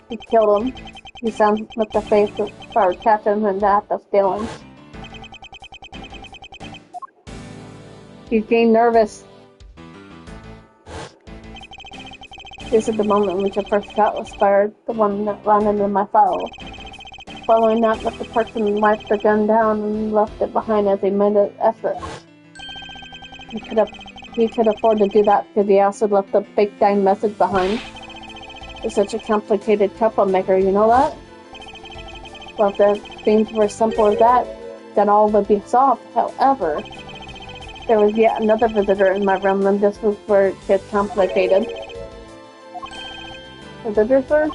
he killed him. He found Mr. Faith started catching him in the act of stealing. He gained nervous. This is the moment in which the first shot was fired, the one that landed in my foul. Following that, Mr. Parkman wiped the gun down and left it behind as he made an effort. He could afford to do that because he also left a fake dying message behind. He's such a complicated troublemaker, you know that? Well, if the things were simple as that, then all would be solved. However, there was yet another visitor in my room, and this was where it gets complicated. Visitor, sir?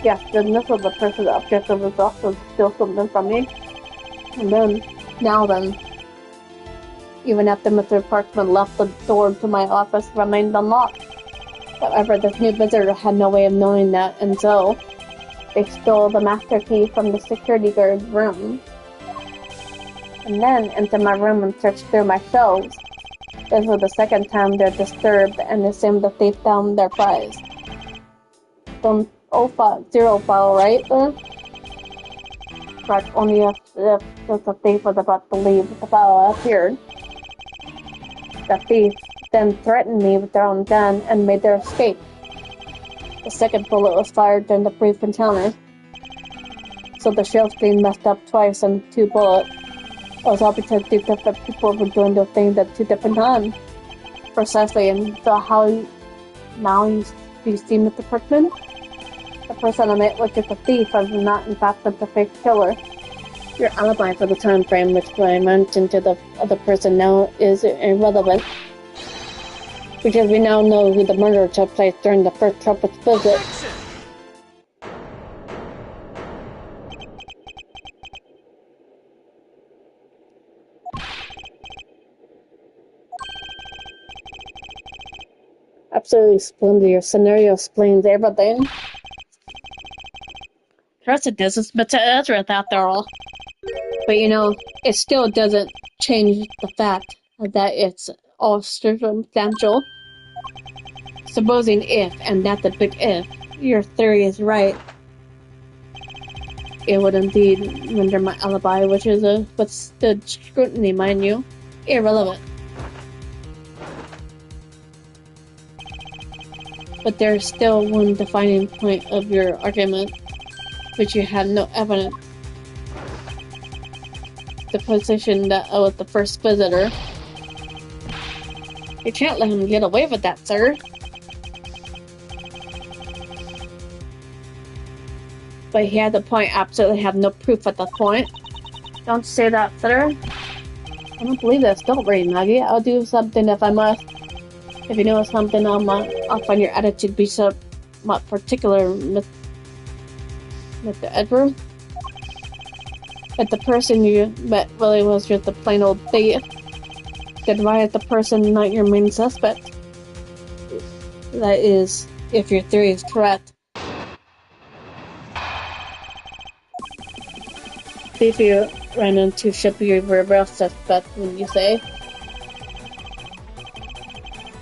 Yes, then this was the person the objective was also to steal something from me. And then, even after Mr. Parkman left, the door to my office remained unlocked. However, this new visitor had no way of knowing that, and so they stole the master key from the security guard's room. And then entered my room and searched through my shelves. This was the second time they're disturbed and assumed the thief found their prize. From 0 file, right? But only if the thief was about to leave, the file appeared. The thief then threatened me with their own gun and made their escape. The second bullet was fired during the brief encounter. So the shell screen messed up twice and 2 bullets. It was all because 2 different people were doing those things at 2 different times. Precisely, and so now you see Mr. Parkman? The person I met was just a thief and not in fact the fake killer. Your alibi for the time frame which I mentioned to the other person now is irrelevant. Because we now know who the murder took place during the first trumpet's visit. Objection! Absolutely splendid. Your scenario explains everything. Trust it does, it's Mr. Ezra after all. But it still doesn't change the fact that it's all circumstantial. Supposing if, and that's a big if, your theory is right, it would indeed render my alibi, which is withstood scrutiny, mind you, irrelevant. But there's still one defining point of your argument, which you have no evidence. The position that I was the first visitor. You can't let him get away with that, sir. But he had the point, absolutely have no proof at the point. Don't say that, sir. I don't believe this. Don't worry, Maggie. I'll do something if I must. If you know something, I'll find your attitude be somewhat particular, Mr. Edward. But the person you met really was just a plain old thief. Then why is the person not your main suspect? That is, if your theory is correct. If you ran into should be your real suspect, wouldn't you say?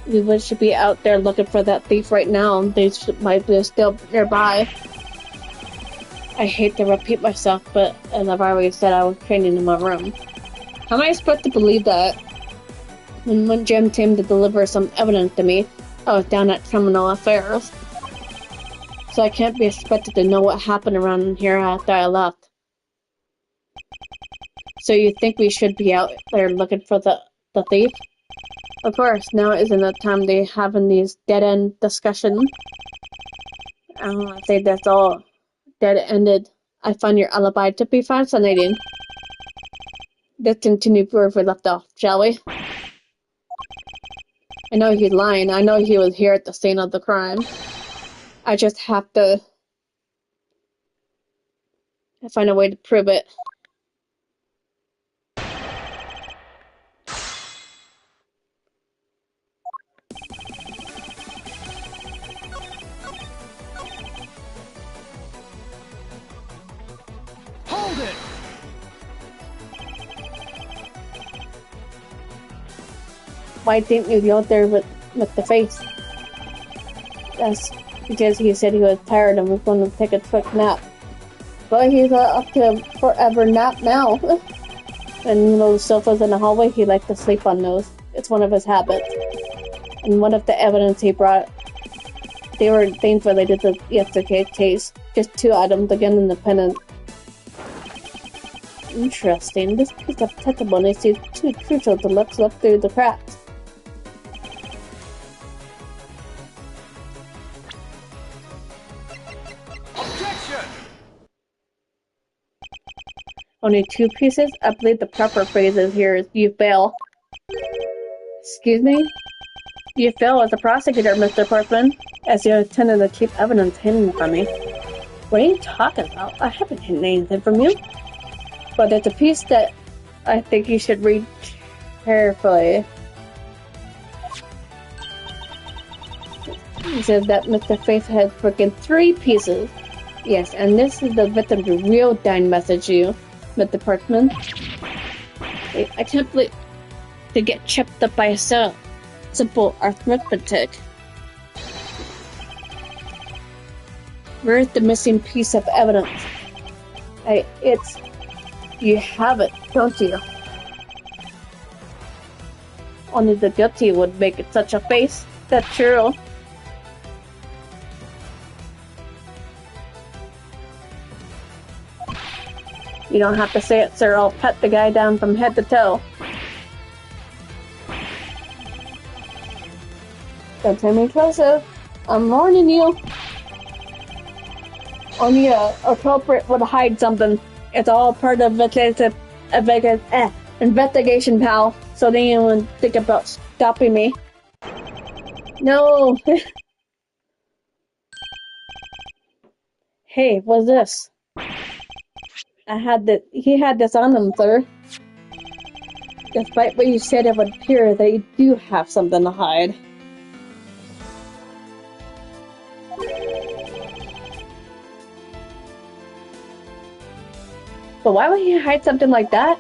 We should be out there looking for that thief right now. They might be still nearby. I hate to repeat myself, but as I've already said, I was training in my room. How am I supposed to believe that? When Jim came to deliver some evidence to me, I was down at Criminal Affairs. So I can't be expected to know what happened around here after I left. So you think we should be out there looking for the thief? Of course, now isn't the time they having these dead-end discussions. I don't want to say that's all dead-ended. I find your alibi to be fascinating. Let's continue where we left off, shall we? I know he's lying. I know he was here at the scene of the crime. I just have to find a way to prove it. Hold it! Why didn't you go there with the face? That's because he said he was tired and was going to take a quick nap. But he's up to a forever nap now. And you know, the sofas in the hallway, he likes to sleep on those. It's one of his habits. And one of the evidence he brought, they were things related to yesterday's case. Just 2 items, again independent. Interesting. This piece of testimony seems too crucial to let slip through the cracks. Objection! Only 2 pieces? I believe the proper phrase is here is you fail. Excuse me? You fail as a prosecutor, Mr. Portman, as you intended to keep evidence hidden from me. What are you talking about? I haven't hidden anything from you. But it's a piece that I think you should read carefully. It says that Mr. Faith has freaking 3 pieces. Yes, and this is the victim's real dying message to you, Mr. Portman. I can't believe to get tripped up by a simple arithmetic. Where's the missing piece of evidence? You have it, don't you? Only the guilty would make it such a face. That's true. You don't have to say it, sir. I'll pat the guy down from head to toe. Don't turn me closer. I'm warning you. Only a culprit would hide something. It's all part of the investigation, pal. So they didn't even think about stopping me. No. Hey, what's this? He had this on him, sir. Despite what you said, it would appear that you do have something to hide. But why would he hide something like that?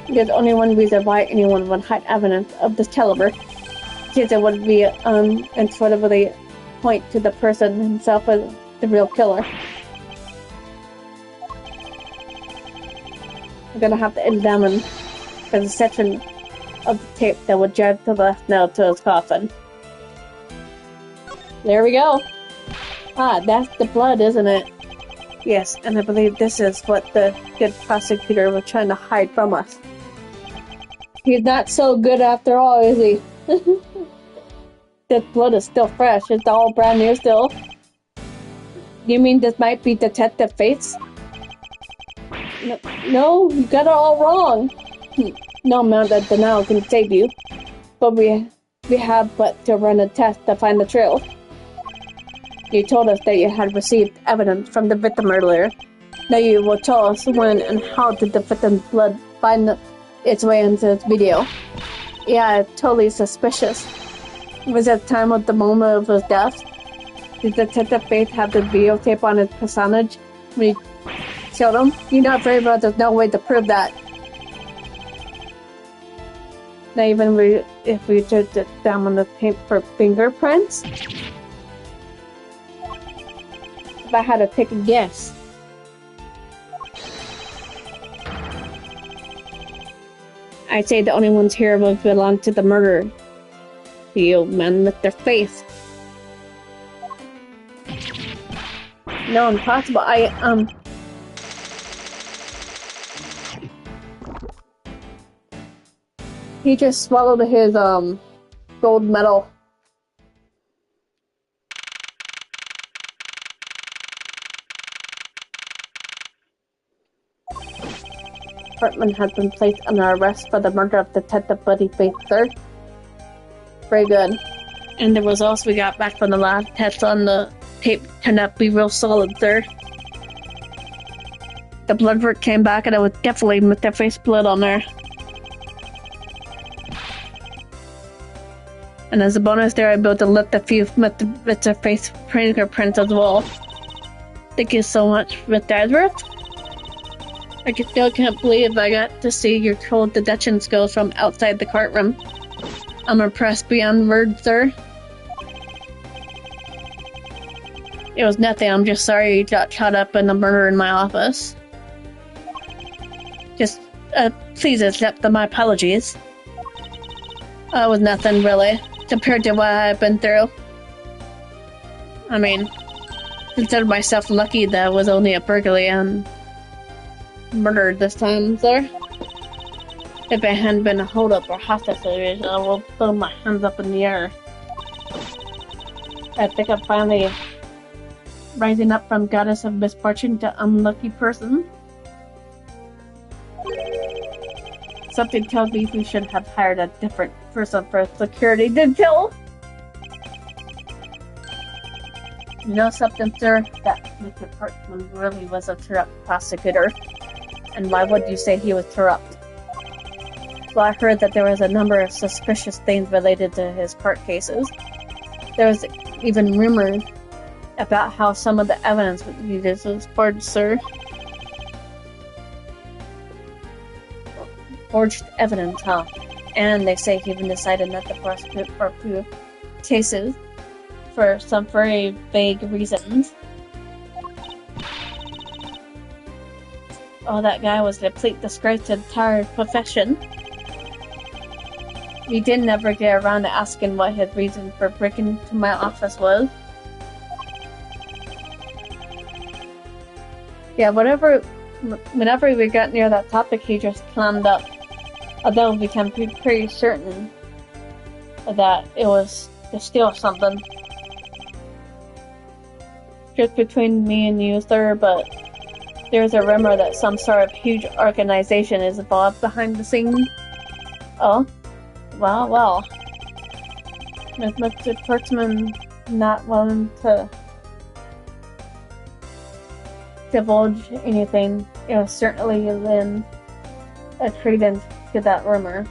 There's only one reason why anyone would hide evidence of this caliber. Since it would be incredibly point to the person himself as the real killer. I'm gonna have to examine the section of the tape that would drive to the left nail to his coffin. There we go. Ah, that's the blood, isn't it? Yes, and I believe this is what the good prosecutor was trying to hide from us. He's not so good after all, is he? This blood is still fresh. It's all brand new still. You mean this might be Detective Faith's? No, you got it all wrong. No amount of denial can save you. But we have but to run a test to find the trail. You told us that you had received evidence from the victim earlier. Now you will tell us when and how did the victim's blood find its way into this video. Yeah, it's totally suspicious. Was it the time of the moment of his death? Did Detective Faith have the videotape on his personage when he killed him? You're not very well, there's no way to prove that. Not even if we took it down on the tape for fingerprints? If I had to take a guess. I'd say the only ones here would belong to the murderer. The old man with their face. No, impossible. He just swallowed his, gold medal. Hartman has been placed under arrest for the murder of Detective Buddy Faith, sir. Very good. And the results we got back from the lab tests on the tape turned out to be real solid, sir. The blood work came back and it was definitely Mr. Faith's blood on there. And as a bonus, they were able to lift a few Mr. Faith's fingerprints as well. Thank you so much, Mr. Edwards. I still can't believe I got to see your cold deduction skills from outside the courtroom. I'm impressed beyond words, sir. It was nothing, I'm just sorry you got caught up in the murder in my office. Just, please accept my apologies. It was nothing, really, compared to what I've been through. I mean, consider myself lucky that it was only a burglary and murdered this time, sir. If it hadn't been a hold-up or hostage situation, I will throw my hands up in the air. I think I'm finally rising up from goddess of misfortune to unlucky person. Something tells me we should have hired a different person for security detail. You know something, sir? That Mr. Parkman really was a corrupt prosecutor. And why would you say he was corrupt? Well, I heard that there was a number of suspicious things related to his court cases. There was even rumors about how some of the evidence he used was forged, sir. Forged evidence, huh? And they say he even decided not to prosecute for a few cases for some very vague reasons. Oh, that guy was a complete disgrace to the entire profession. We didn't ever get around to asking what his reason for breaking into my office was. Yeah, whenever we got near that topic, he just clammed up. Although we became pretty certain that it was to steal something. Just between me and you, sir, but there's a rumor that some sort of huge organization is involved behind the scenes. Oh? Well. Mr. Kurtzman not willing to divulge anything. It was certainly then a credence to that rumor.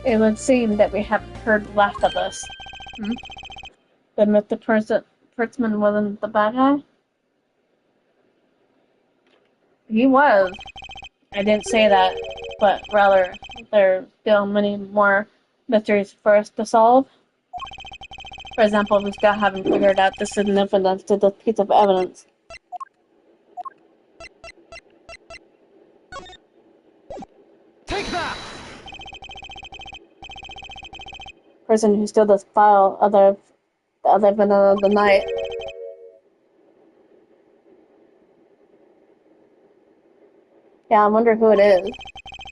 It would seem that we haven't heard last of us. That Mr. Kurtzman wasn't the bad guy? He was. I didn't say that, but rather, there are still many more mysteries for us to solve. For example, we still haven't figured out the significance to this piece of evidence. Take that! Person who stole this file the other vanilla of the night. Yeah, I wonder who it is.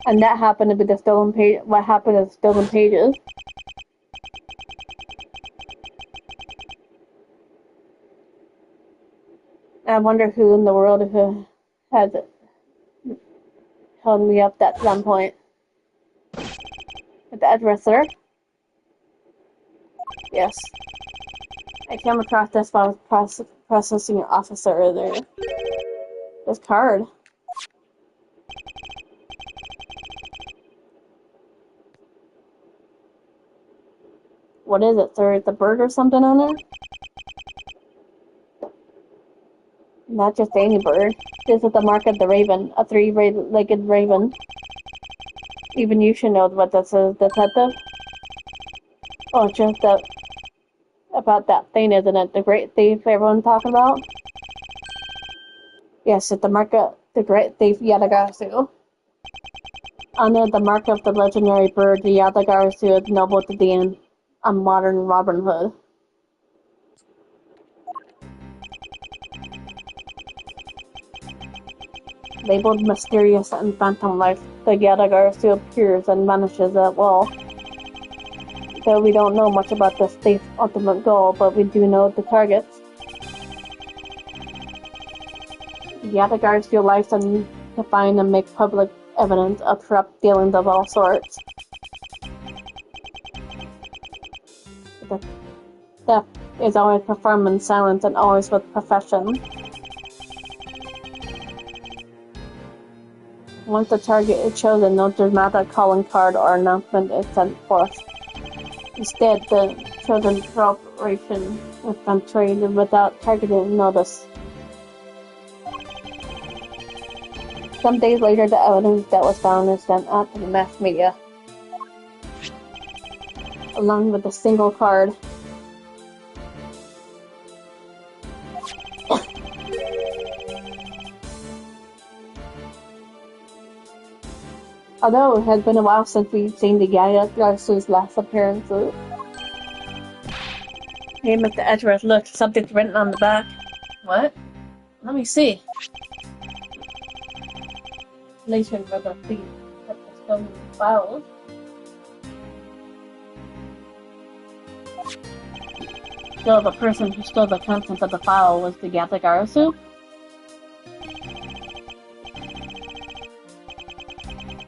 And that happened to be the stolen page. What happened to the stolen pages? I wonder who in the world who has held me up at some point. With the address, sir? Yes. I came across this while I was processing your officer earlier. This card. What is it, sir? Is a bird or something on there? Not just any bird. This is the mark of the raven, a three-legged raven. Even you should know what this is, detective. Oh, just about that thing, isn't it? The great thief everyone's talking about? Yes, it's the mark of the great thief Yadagasu. Under the mark of the legendary bird, the Yadagasu is noble to the end. A modern Robin Hood. Labeled mysterious and phantom-like, the Yadagasu appears and vanishes at will. Though we don't know much about this thief's ultimate goal, but we do know the targets. Yatagars utilize them to find and make public evidence of corrupt dealings of all sorts. The theft is always performed in silence and always with profession. Once the target is chosen, no dramatic calling card or announcement is sent forth. Instead, the chosen corporation is treated without targeted notice. Some days later, the evidence that was found is sent out to the mass media, along with a single card. Although it has been a while since we've seen the Yatagars' last appearances. Hey, Mr. Edgeworth, look, something's written on the back. What? Let me see. Relation for the thief of the stolen files. So the person who stole the contents of the file was the Yatagarasu?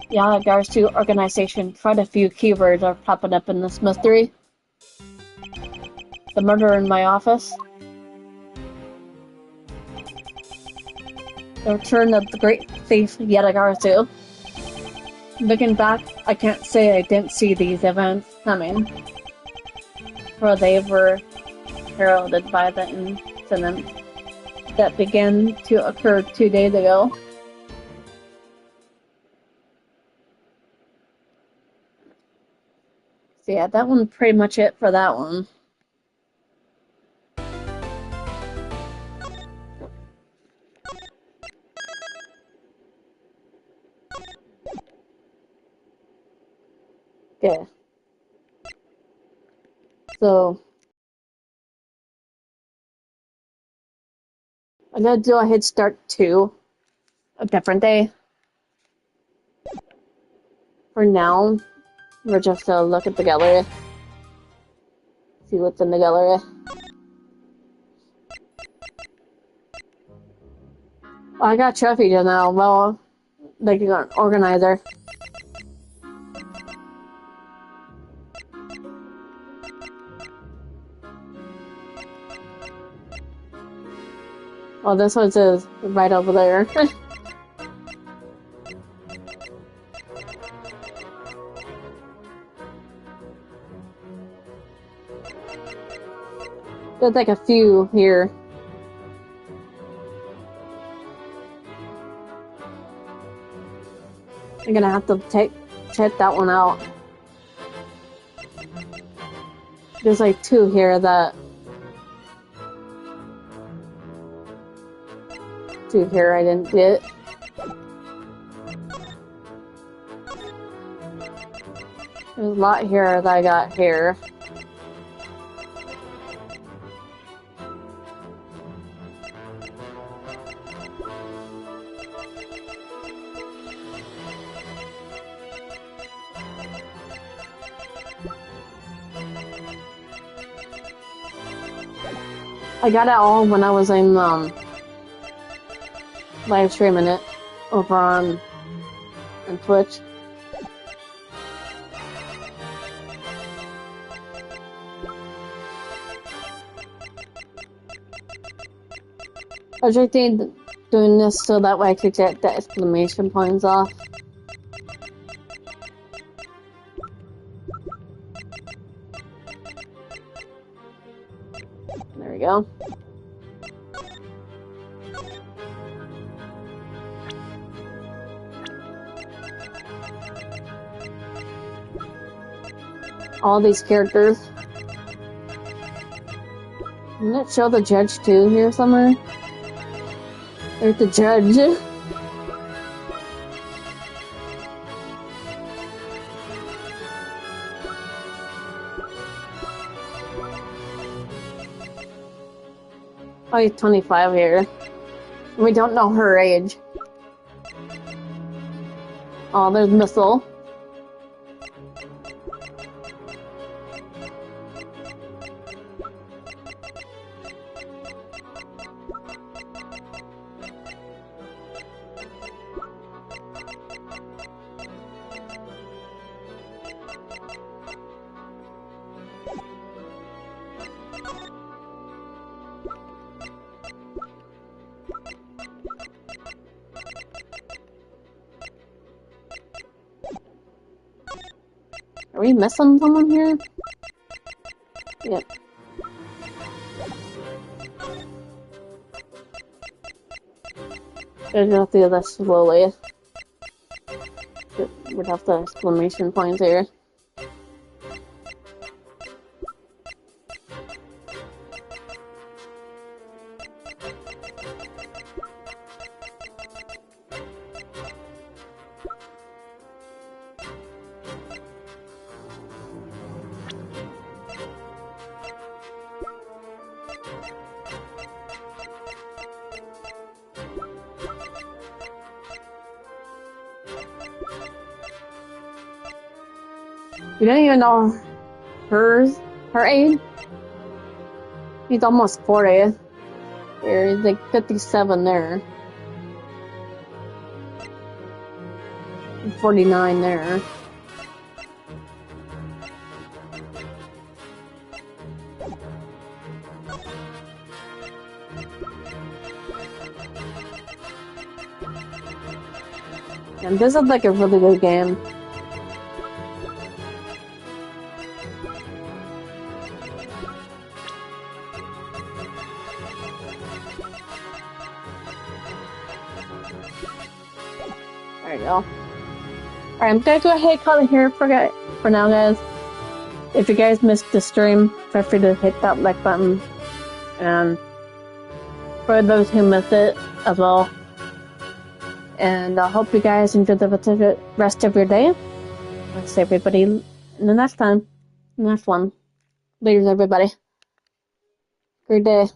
Yatagarasu organization. Quite a few keywords are popping up in this mystery. The murder in my office. The return of the great thief Yatagarasu. Looking back, I can't say I didn't see these events coming, for they were heralded by the incident that began to occur 2 days ago. So yeah, that one's pretty much it for that one. Okay. So I'm gonna do a head start 2, a different day. For now, we're just gonna look at the gallery. See what's in the gallery. Oh, I got trophies now. Well, like an organizer. Oh, this one is right over there. There's like a few here. I'm gonna have to check that one out. There's like 2 here that... 2 here I didn't get. There's a lot here that I got here. I got it all when I was in live streaming it over on Twitch. I was just doing this so that way I could get the exclamation points off. There we go. All these characters. Didn't it show the judge too here somewhere? There's the judge. Oh, he's 25 here. We don't know her age. Oh, there's Missile. we missing someone here? Yep. Gotta go through this slowly. Without the exclamation points here. You don't even know her age? He's almost 40. Here, he's like 57 there. 49 there. And this is like a really good game. There you go. Alright, I'm gonna go ahead and call it here for now, guys. If you guys missed the stream, feel free to hit that like button. And for those who missed it as well. And I hope you guys enjoy the rest of your day. I'll see everybody in the next time. Next one. Later, everybody. Good day.